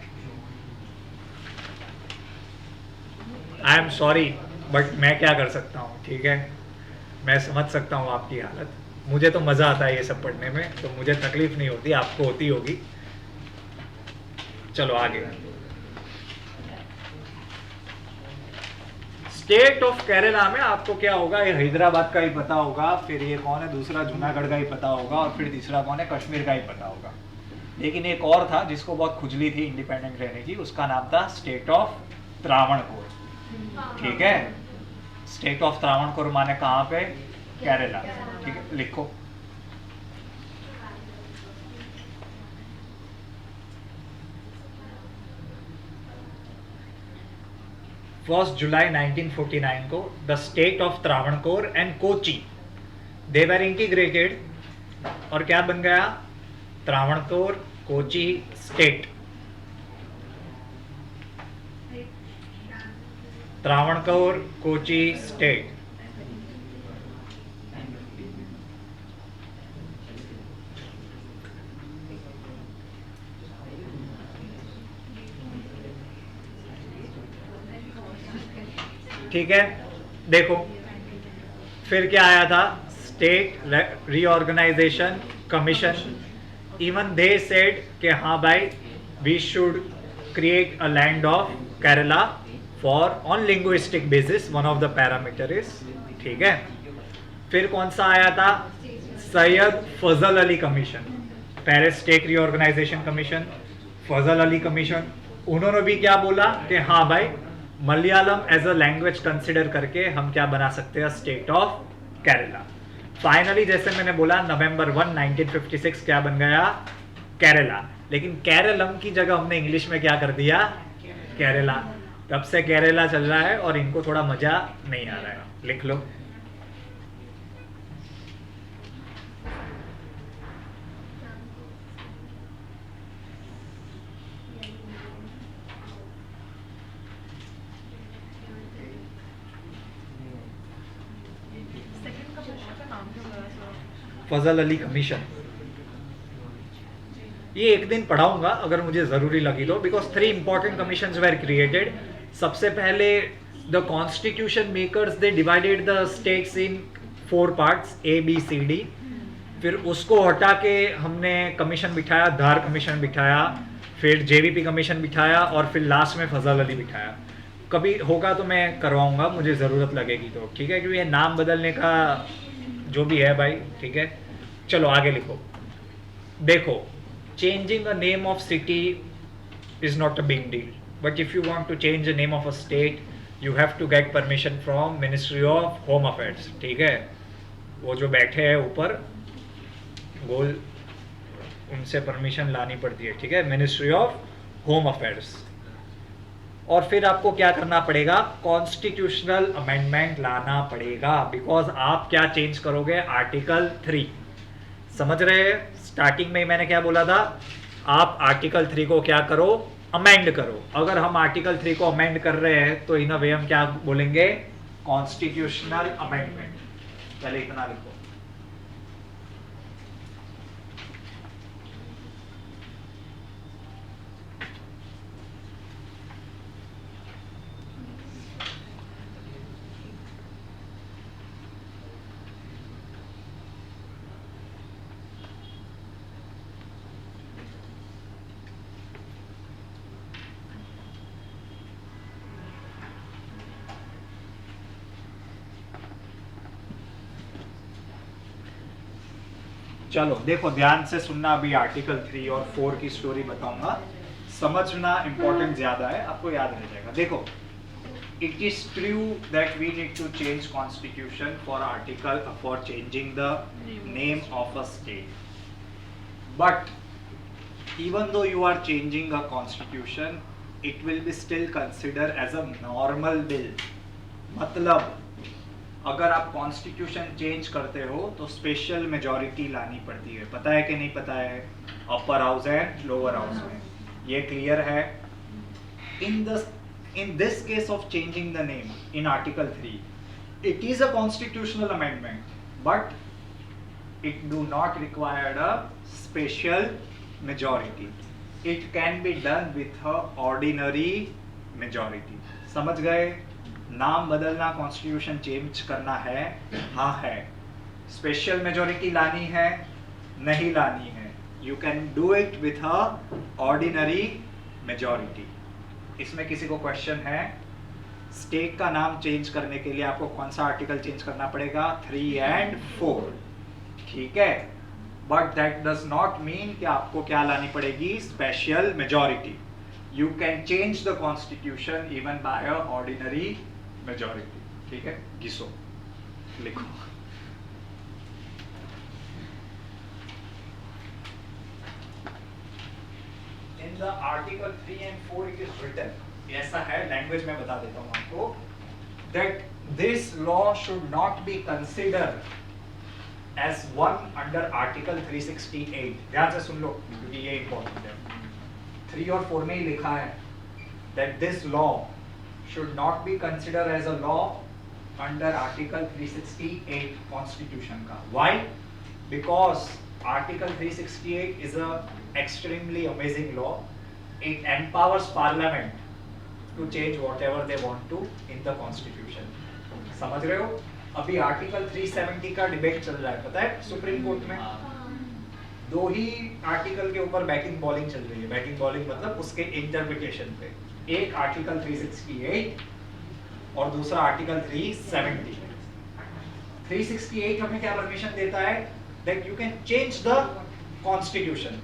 आई एम सॉरी बट मैं क्या कर सकता हूँ, ठीक है। मैं समझ सकता हूँ आपकी हालत। मुझे तो मजा आता है ये सब पढ़ने में, तो मुझे तकलीफ नहीं होती, आपको होती होगी। चलो आगे। स्टेट ऑफ केरला में आपको क्या होगा? ये हैदराबाद का ही पता होगा, फिर ये कौन है दूसरा, जूनागढ़ का ही पता होगा, और फिर तीसरा कौन है? कश्मीर का ही पता होगा। लेकिन एक और था जिसको बहुत खुजली थी इंडिपेंडेंट रहने की, उसका नाम था स्टेट ऑफ त्रावणकोर, ठीक है। स्टेट ऑफ त्रावणकोर माने कहाँ पे? केरला, ठीक है। लिखो। फर्स्ट जुलाई 1949 को the state of Travancore and Kochi they were integrated, और क्या बन गया? त्रावणकोर कोची स्टेट। त्रावणकोर कोची स्टेट। ठीक है। देखो फिर क्या आया था? State reorganisation commission. Even they said कि हाँ भाई we should create a land of Kerala for on linguistic basis, one of the parameter is, ठीक है। फिर कौन सा आया था? सैयद फजल अली कमीशन। पहले स्टेट रीऑर्गेनाइजेशन कमीशन, फजल अली कमीशन। उन्होंने भी क्या बोला कि हाँ भाई Malayalam as a language consider करके हम क्या बना सकते हैं? State of Kerala. फाइनली जैसे मैंने बोला नवंबर 1, 1956 क्या बन गया? केरला। लेकिन केरलम की जगह हमने इंग्लिश में क्या कर दिया? केरला। तब से केरला चल रहा है और इनको थोड़ा मजा नहीं आ रहा है। लिख लो। फजल अली कमीशन। ये एक दिन पढ़ाऊंगा अगर मुझे जरूरी लगी तो, because 3 important commissions were created. सबसे पहले the constitution makers they divided the states in 4 parts A B C D। फिर उसको हटा के हमने कमीशन बिठाया, धार कमीशन बिठाया, फिर JVP कमीशन बिठाया, और फिर लास्ट में फजल अली बिठाया। कभी होगा तो मैं करवाऊंगा, मुझे ज़रूरत लगेगी तो, ठीक है। क्योंकि ये नाम बदलने का जो भी है भाई, ठीक है। चलो आगे लिखो। देखो changing a name of city is not a big deal, but if you want to change the name of a state you have to get permission from Ministry of Home Affairs. ठीक है, वो जो बैठे हैं ऊपर गोल, उनसे permission लानी पड़ती है. ठीक है, मिनिस्ट्री ऑफ होम अफेयर्स. और फिर आपको क्या करना पड़ेगा, कॉन्स्टिट्यूशनल अमेंडमेंट लाना पड़ेगा, बिकॉज आप क्या चेंज करोगे, आर्टिकल 3. समझ रहे हैं? स्टार्टिंग में मैंने क्या बोला था, आप आर्टिकल 3 को क्या करो, अमेंड करो. अगर हम आर्टिकल 3 को अमेंड कर रहे हैं तो इन अ वे हम क्या बोलेंगे, कॉन्स्टिट्यूशनल अमेंडमेंट. पहले इतना लिखो. चलो देखो, ध्यान से सुनना. अभी आर्टिकल 3 और 4 की स्टोरी बताऊंगा, समझना इंपॉर्टेंट ज्यादा है, आपको याद रह जाएगा. देखो, it is true that we need to change constitution for changing the name of a state. But even though you are changing a constitution, it will be still considered as a normal bill. मतलब अगर आप constitution change करते हो तो special majority लानी पड़ती है. पता है कि नहीं पता है? Upper house and lower house में. ये क्लियर है? in this case of changing the name in article 3, it is a constitutional amendment, but it do not require a special majority. It can be done with a ordinary majority. समझ गए? नाम बदलना, constitution change करना है, हाँ है. Special majority लानी है, नहीं लानी है. You can do it with a ordinary majority. इसमें किसी को क्वेश्चन है? स्टेट का नाम चेंज करने के लिए आपको कौन सा आर्टिकल चेंज करना पड़ेगा? 3 and 4. ठीक है, but that does not mean कि आपको क्या लानी पड़ेगी, special majority. You can change the constitution even by a ordinary majority. ठीक है, घिसो, लिखो. In the article 3 and 4 it is written, ऐसा है, लैंग्वेज में बता देता हूं आपको, that this law should not be considered as one under article 368. ध्यान से सुन लो क्योंकि ये इंपॉर्टेंट है. 3 और 4 में ही लिखा है that this law should not be considered as a law under article 368 constitution का. Why? Because article 368 is a extremely amazing law. It empowers parliament to change whatever they want to in the constitution. समझ रहे हो? अभी article 370 का debate चल रहा है, पता है, सुप्रीम कोर्ट में. 2 ही आर्टिकल के ऊपर बैटिंग बॉलिंग चल रही है. बैटिंग बॉलिंग मतलब उसके इंटरप्रिटेशन पे. एक आर्टिकल 368 और दूसरा आर्टिकल 370. 368 हमें क्या परमिशन देता है, that you can change the constitution.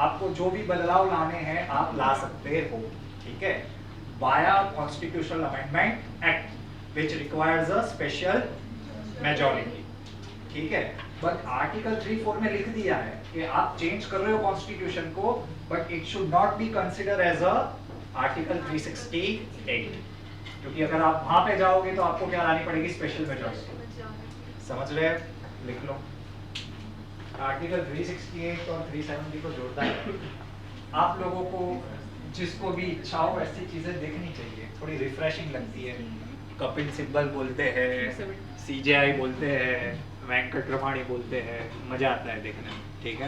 आपको जो भी बदलाव लाने हैं आप ला सकते हो. ठीक है, बाया constitutional amendment act which requires a special majority. ठीक है, बट आर्टिकल 3-4 में लिख दिया है कि आप चेंज कर रहे हो कॉन्स्टिट्यूशन को, but it should not be consider as a article 368. क्योंकि अगर आप वहां पे जाओगे तो आपको क्या लानी पड़ेगी, स्पेशल मेजॉरिटी. समझ रहे हैं? लिख लो. आर्टिकल 368 और 370 को जोड़ता है. आप लोगों को जिसको भी इच्छा हो ऐसी चीजें देखनी चाहिए, थोड़ी रिफ्रेशिंग लगती है. कपिल सिब्बल बोलते हैं, सीजेआई बोलते हैं, वेंकट रमाणी बोलते हैं, मजा आता है देखने में. ठीक है,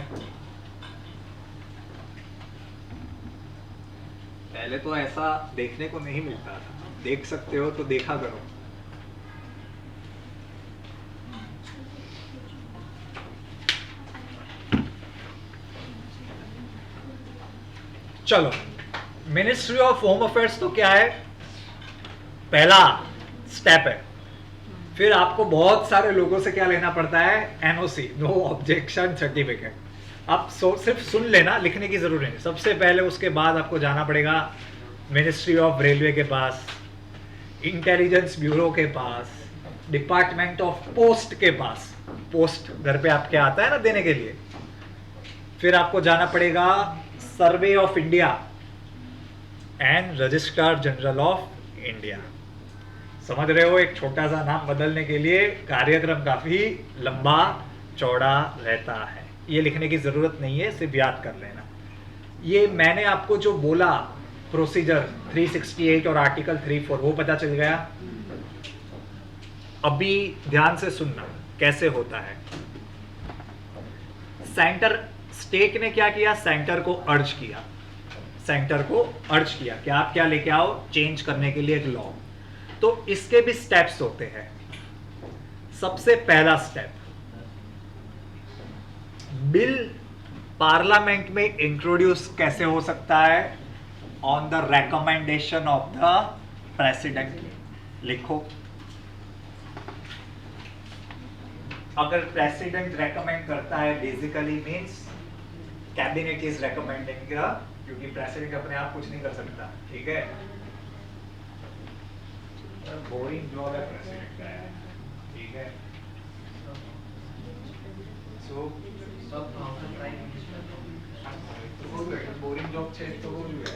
पहले तो ऐसा देखने को नहीं मिलता था. देख सकते हो तो देखा करो. चलो, मिनिस्ट्री ऑफ होम अफेयर्स तो क्या है, पहला स्टेप है. फिर आपको बहुत सारे लोगों से क्या लेना पड़ता है, एनओसी, नो ऑब्जेक्शन सर्टिफिकेट. आप सिर्फ सुन लेना, लिखने की जरूरत नहीं। सबसे पहले उसके बाद आपको जाना पड़ेगा मिनिस्ट्री ऑफ रेलवे के पास, इंटेलिजेंस ब्यूरो के पास, डिपार्टमेंट ऑफ पोस्ट के पास। पोस्ट घर पे आपके आता है ना देने के लिए। फिर आपको जाना पड़ेगा survey of India and registrar general of India. समझ रहे हो, एक छोटा सा नाम बदलने के लिए कार्यक्रम काफी लंबा चौड़ा रहता है। ये लिखने की जरूरत नहीं है, सिर्फ याद कर लेना। ये मैंने आपको जो बोला प्रोसीजर 368 और आर्टिकल 34 वो पता चल गया। अभी ध्यान से सुनना कैसे होता है। सेंटर, स्टेट ने क्या किया, सेंटर को अर्ज किया, सेंटर को अर्ज किया कि आप क्या लेके आओ चेंज करने के लिए एक लॉ। तो इसके भी स्टेप्स होते हैं। सबसे पहला स्टेप, बिल पार्लियामेंट में इंट्रोड्यूस कैसे हो सकता है, on the recommendation of the president. लिखो, अगर प्रेसिडेंट रेकमेंड करता है basically means cabinet is recommending, क्योंकि प्रेसिडेंट अपने आप कुछ नहीं कर सकता। ठीक है, बोरिंग जॉब है प्रेसिडेंट का है। ठीक है, सो सब बोरिंग जॉब छे तो हो गया।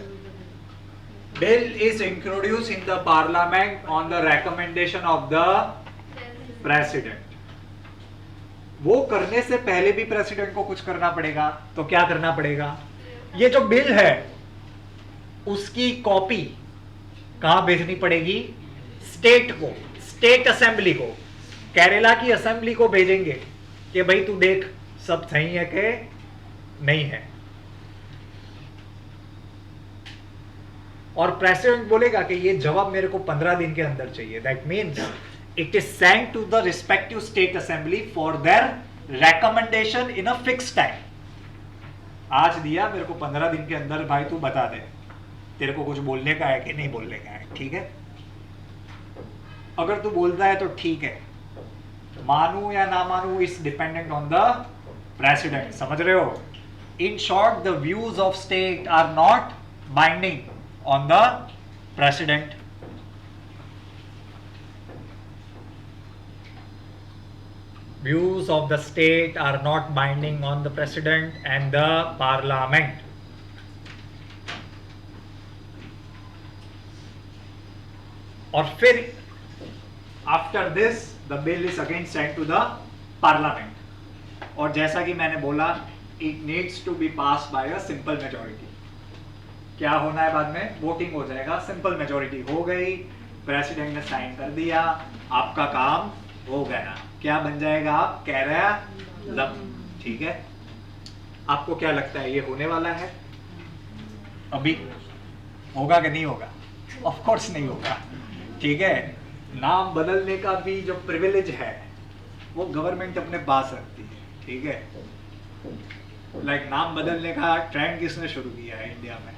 Bill is introduce in the parliament on the recommendation of the president. वो करने से पहले भी प्रेसिडेंट को कुछ करना पड़ेगा। तो क्या करना पड़ेगा, ये जो बिल है उसकी कॉपी कहां भेजनी पड़ेगी, स्टेट को, स्टेट असेंबली को, केरला की असेंबली को भेजेंगे कि भाई तू देख सब सही है कि नहीं है। और प्रेसिडेंट बोलेगा कि ये जवाब मेरे को 15 दिन के अंदर चाहिए। That means it is sent to the respective state assembly for their recommendation in a fixed time। आज दिया, मेरे को 15 दिन के अंदर भाई तू बता दे तेरे को कुछ बोलने का है कि नहीं बोलने का है। ठीक है, अगर तू बोलता है तो ठीक है, मानू या ना मानू is dependent on the president. समझ रहे हो, in short the views of state are not binding on the president. Views of the state are not binding on the president and the parliament। और फिर after this the bill is again sent to the parliament। और जैसा कि मैंने बोला, it needs to be passed by a simple majority। क्या होना है बाद में, वोटिंग हो जाएगा, सिंपल मेजोरिटी हो गई, प्रेसिडेंट ने साइन कर दिया, आपका काम हो गया। क्या बन जाएगा, आप कह रहे हैं। ठीक है, आपको क्या लगता है ये होने वाला है, अभी होगा कि नहीं होगा? ऑफ कोर्स नहीं होगा। ठीक है, नाम बदलने का भी जो प्रिविलेज है वो गवर्नमेंट अपने पास रखती है। ठीक है, लाइक नाम बदलने का ट्रेंड किसने शुरू किया है इंडिया में?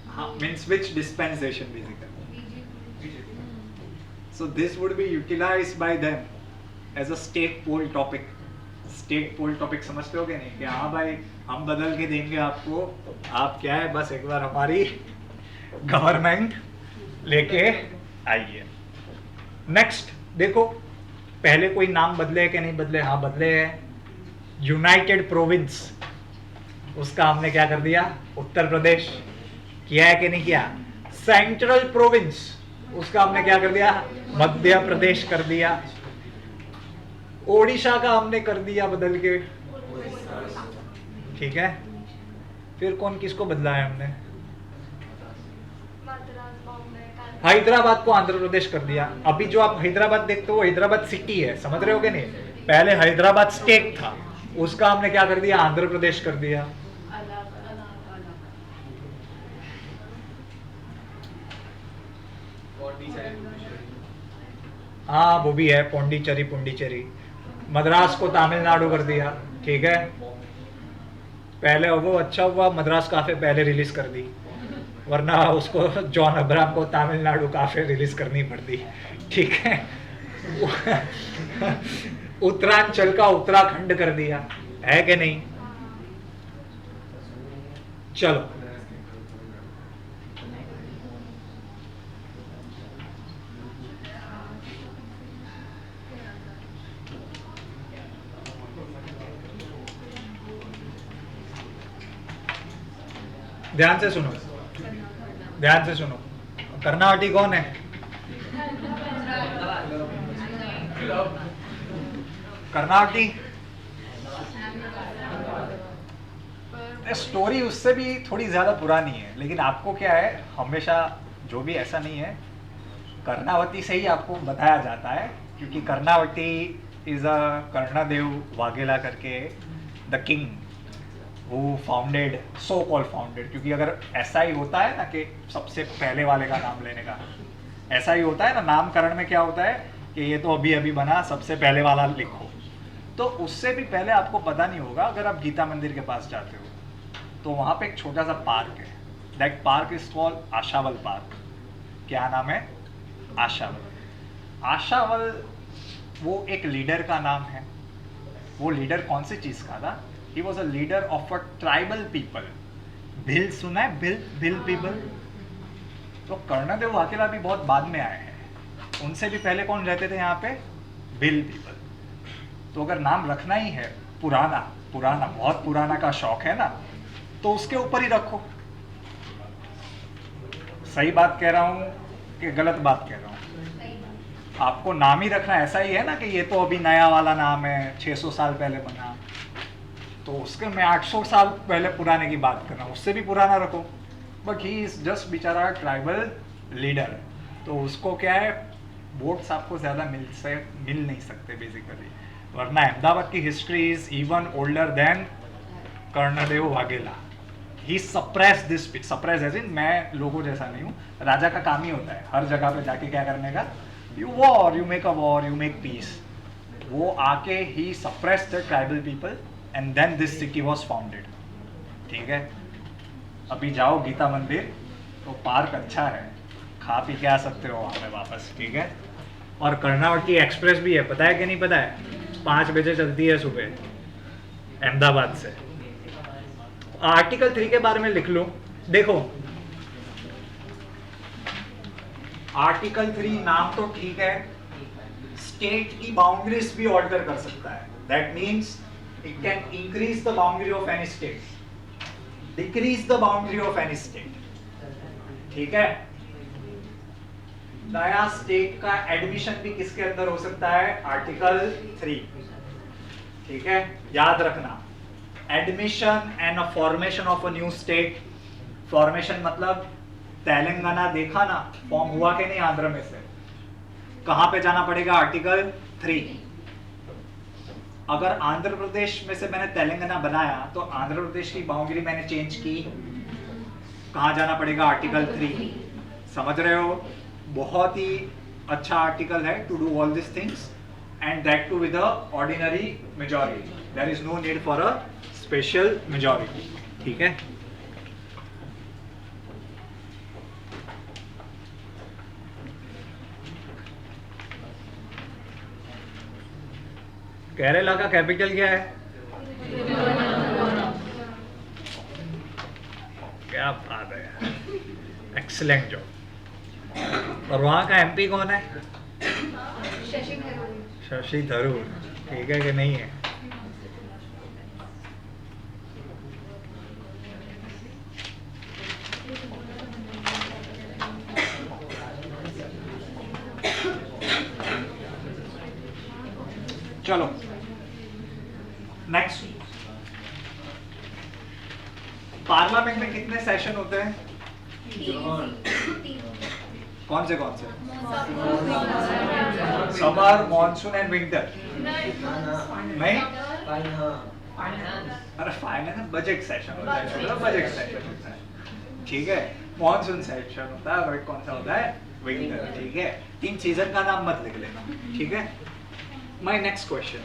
हाँ, means which dispensation basically. So this would be utilized by them as a state poll topic। state poll topic समझते हो क्या नहीं, कि हाँ भाई हम बदल के देंगे आपको, आप क्या है बस एक बार हमारी गवर्नमेंट लेके आइए। नेक्स्ट देखो, पहले कोई नाम बदले कि नहीं बदले? हाँ बदले हैं। यूनाइटेड प्रोविंस, उसका हमने क्या कर दिया, उत्तर प्रदेश। किया है कि नहीं किया? सेंट्रल प्रोविंस, उसका हमने क्या कर दिया, मध्य प्रदेश कर दिया। ओडिशा का हमने कर दिया बदल के। ठीक है, फिर कौन किसको बदला है हमने? हैदराबाद को आंध्र प्रदेश कर दिया। अभी जो आप हैदराबाद देखते हो, हैदराबाद सिटी है, समझ रहे हो कि नहीं? पहले हैदराबाद स्टेट था, उसका हमने क्या कर दिया, आंध्र प्रदेश कर दिया। हाँ वो भी है, पौंडीचेरी, पुंडीचेरी। मद्रास को तमिलनाडु कर दिया। ठीक है, पहले वो अच्छा हुआ मद्रास काफे पहले रिलीज कर दी, वरना उसको जॉन अब्राहम को तमिलनाडु काफे रिलीज करनी पड़ती। ठीक है, उत्तरांचल का उत्तराखंड कर दिया। है कि नहीं? चलो ध्यान से सुनो, ध्यान से सुनो। कर्नावती कौन है? कर्नावती स्टोरी उससे भी थोड़ी ज्यादा पुरानी है, लेकिन आपको क्या है, हमेशा जो भी ऐसा नहीं है, कर्णावती से ही आपको बताया जाता है, क्योंकि कर्णावती इज अ कर्णदेव वाघेला करके the king who founded, so call founded, क्योंकि अगर ऐसा ही होता है ना कि सबसे पहले वाले का नाम लेने का, ऐसा ही होता है ना, नामकरण में क्या होता है कि ये तो अभी अभी बना, सबसे पहले वाला लिखो, तो उससे भी पहले आपको पता नहीं होगा। अगर आप गीता मंदिर के पास जाते हो तो वहाँ पे एक छोटा सा पार्क है, that park is called Ashaval park. क्या नाम है? आशावल। आशावल वो एक लीडर का नाम है। वो लीडर कौन सी चीज़ का था? He was a leader of a tribal people. भिल सुना है? भिल पीपल। तो कर्णदेव वाघेला भी बहुत बाद में आए हैं। उनसे भी पहले कौन रहते थे यहाँ पे? भिल पीपल। तो अगर नाम रखना ही है पुराना, बहुत पुराना का शौक है ना, तो उसके ऊपर ही रखो। सही बात कह रहा हूँ कि गलत बात कह रहा हूँ? आपको नाम ही रखना ऐसा ही है ना कि ये तो अभी नया वाला नाम है, 600 साल पहले बना, तो उसके मैं 800 साल पहले पुराने की बात कर रहा हूँ, उससे भी पुराना रखो। बट ही इज जस्ट बेचारा ट्राइबल लीडर, तो उसको क्या है, वोट्स आपको ज़्यादा मिल नहीं सकते बेसिकली, वरना अहमदाबाद की history is even older than Karnadev Vaghela. He suppress this, suppress as in मैं लोगों जैसा नहीं हूँ, राजा का काम ही होता है हर जगह पे जाके क्या करने का, you war, you make a war, you make peace. वो आके he suppress the tribal people and then this city was founded. ठीक है, अभी जाओ गीता मंदिर, तो पार्क अच्छा है, खा पी के आ सकते हो वहाँ पे वापस। ठीक है, और कर्णावती एक्सप्रेस भी है, पता है कि नहीं पता है? 5 बजे चलती है सुबह अहमदाबाद से। आर्टिकल 3 के बारे में लिख लो। देखो आर्टिकल 3 नाम तो ठीक है, स्टेट की बाउंड्रीज भी ऑल्टर कर सकता है। That means it can increase the boundary of any state, decrease the boundary of any state. ठीक है, नया स्टेट का एडमिशन भी किसके अंदर हो सकता है? आर्टिकल 3। ठीक है, याद रखना, admission and a formation of a new state. Formation मतलब तेलंगाना देखा ना, फॉर्म हुआ कि नहीं आंध्र में से, कहां पे जाना पड़ेगा? आर्टिकल 3। अगर आंध्र प्रदेश में से मैंने तेलंगाना बनाया तो आंध्र प्रदेश की बाउंड्री मैंने चेंज की, कहाँ जाना पड़ेगा? आर्टिकल 3। समझ रहे हो? बहुत ही अच्छा आर्टिकल है to do all this things, and that too with a ordinary majority. There is no need for a special majority. ठीक है, केरला का कैपिटल क्या है? क्या बात है यार, एक्सीलेंट जॉब। और वहाँ का एमपी कौन है? शशि थरूर। ठीक है कि नहीं है? चलो नेक्स्ट, पार्लियामेंट में कितने सेशन होते हैं? कौन से? Summer, monsoon and winter? नहीं, अरे फाइनल बजट सेशन होता है, मतलब बजट सेशन होता है। ठीक है, मॉनसून सेशन होता है और एक कौन सा होता है? विंटर। ठीक है, 3 सीजन का नाम मत लिख लेना। ठीक है, My next question,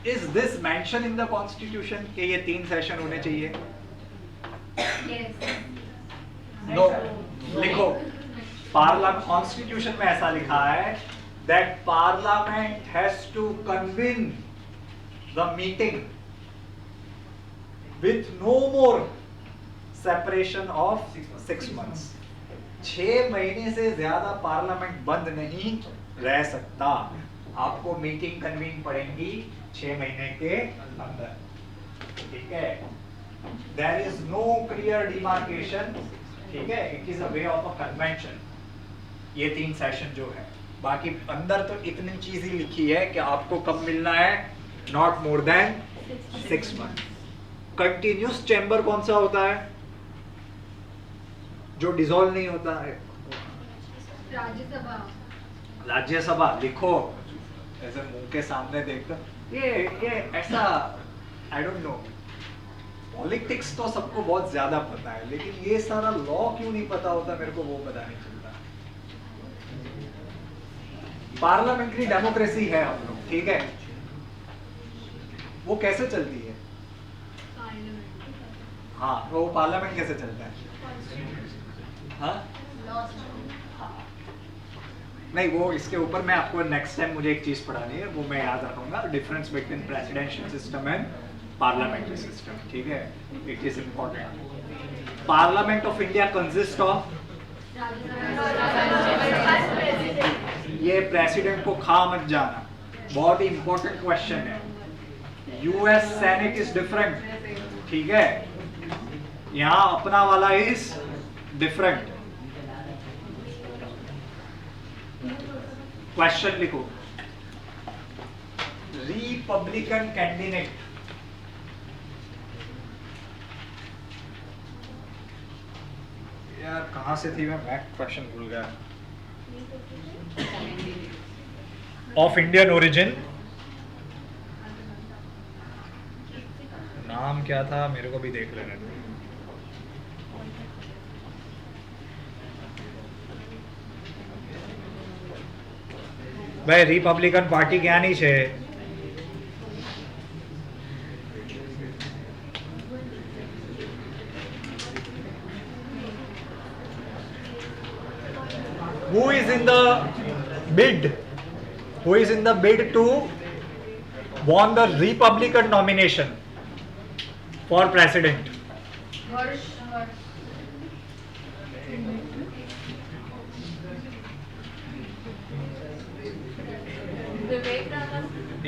is this mentioned in the constitution कि ये 3 सेशन होने चाहिए? No, लिखो, पार्लियामेंट कॉन्स्टिट्यूशन में ऐसा लिखा है that parliament has to convene the meeting with no more separation of 6 months. 6 महीने से ज्यादा पार्लियामेंट बंद नहीं रह सकता. आपको मीटिंग कन्वीन पड़ेंगी 6 महीने के अंदर. ठीक है. There is no clear demarcation. ठीक है. It is a way of a convention. ये 3 सेशन जो है. बाकी अंदर तो इतनी चीज ही लिखी है कि आपको कब मिलना है, not more than 6 month. Continuous chamber कौन सा होता है जो डिसॉल्व नहीं होता है? राज्यसभा. राज्यसभा. लिखो ऐसे मुंह के सामने देखकर. ये ऐसा आई डोंट नो. पॉलिटिक्स तो सबको बहुत ज्यादा पता है, लेकिन ये सारा लॉ क्यों नहीं पता होता मेरे को वो पता नहीं चलता. पार्लियामेंट्री डेमोक्रेसी है हम लोग. ठीक है. वो कैसे चलती है? हाँ, वो पार्लियामेंट कैसे चलता है? हाँ? हाँ. नहीं, वो इसके ऊपर मैं आपको नेक्स्ट टाइम मुझे एक चीज पढ़ानी है, वो मैं याद रखूंगा. Difference between presidential system and parliamentary system. ठीक है. It is important. Parliament of India consist of, ये प्रेसिडेंट को खा मत जाना, बहुत ही इंपॉर्टेंट क्वेश्चन है. US senate is different. ठीक है. यहां अपना वाला इज डिफरेंट. क्वेश्चन लिखो. रिपब्लिकन कैंडिडेट यार कहां से थी मैं क्वेश्चन भूल गया. ऑफ इंडियन ओरिजिन, नाम क्या था मेरे को भी देख लेने दो. भाई रिपब्लिकन पार्टी ક્યાંની છે? Who is in the bid? Who is in the bid to won the Republican nomination for president? Harsh. Vivek Rama.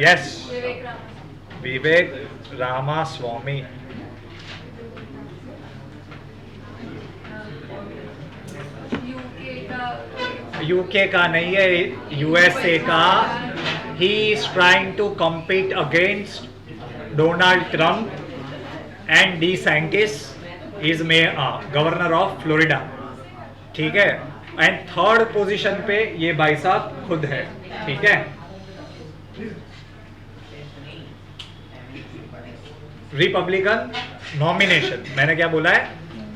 Yes, Vivek Rama. Vivek Ramaswamy. UK का. यूके का नहीं है, यूएसए का. He is trying to compete against Donald Trump and DeSantis is governor of Florida. ठीक है. And third position पे ये भाई साहब खुद है. ठीक है. रिपब्लिकन नॉमिनेशन, मैंने क्या बोला है?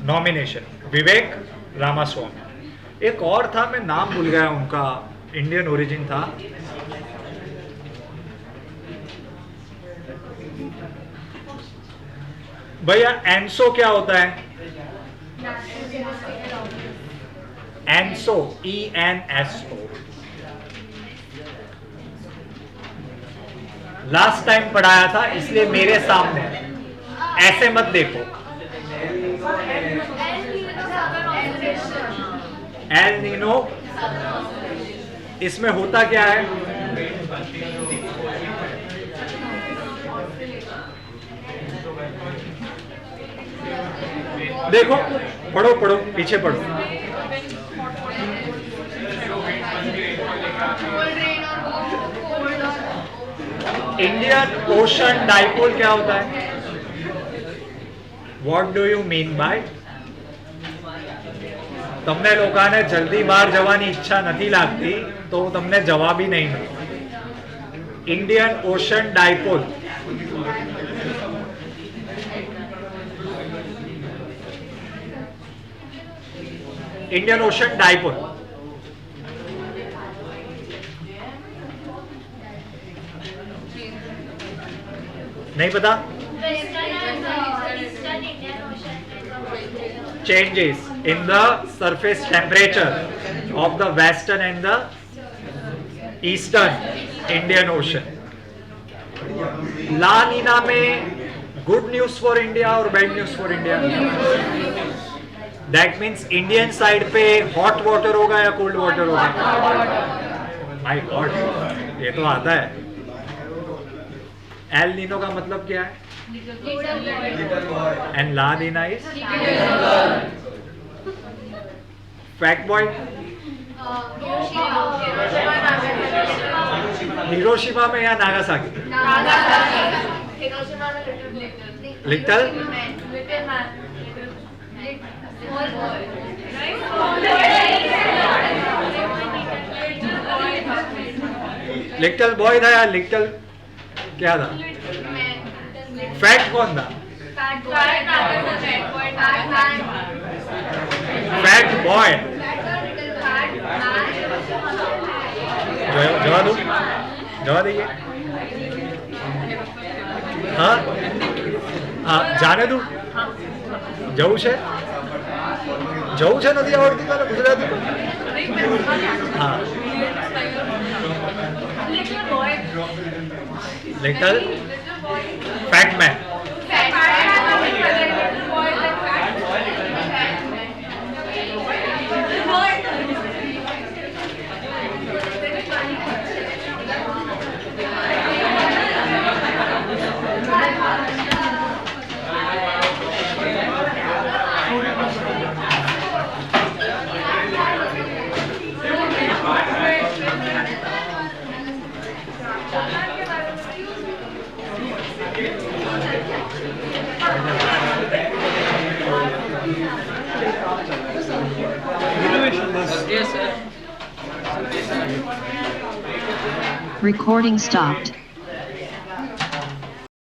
नॉमिनेशन. विवेक रामास्वामी. एक और था, मैं नाम भूल गया उनका, इंडियन ओरिजिन था. भैया एनसो क्या होता है? ENSO, ENSO. लास्ट टाइम पढ़ाया था, इसलिए मेरे सामने ऐसे मत देखो. El Nino. इसमें होता क्या है? देखो, पढ़ो पढ़ो, पीछे पढ़ो. इंडियन ओशन डाइपोल क्या होता है? What do you mean by? તમને લોકોને જલ્દી બહાર જવાની ઈચ્છા નથી લાગતી તો તમને જવાબ ही नहीं મળે. Indian ocean dipole. Indian ocean dipole नहीं पता? changes in the surface temperature of the western and the eastern Indian Ocean. ला नीना में गुड न्यूज फॉर इंडिया और bad news for India? That means Indian side पे hot water होगा या cold water होगा? My God, ये तो आता है। एल नीनो का मतलब क्या है? एंड ला नीना इज फैक्ट बॉय। हिरोशिमा में या नागासाकी? लिटल लिटल बॉय था या लिटल क्या था? फैक्ट कौन था? Fact boy. जवा दो, जवा दीजिए। हाँ हाँ, जाने दू। જવું છે? જવું છે નથી આવડતી તને ગુજરાતી? હા, little fact man. Recording stopped.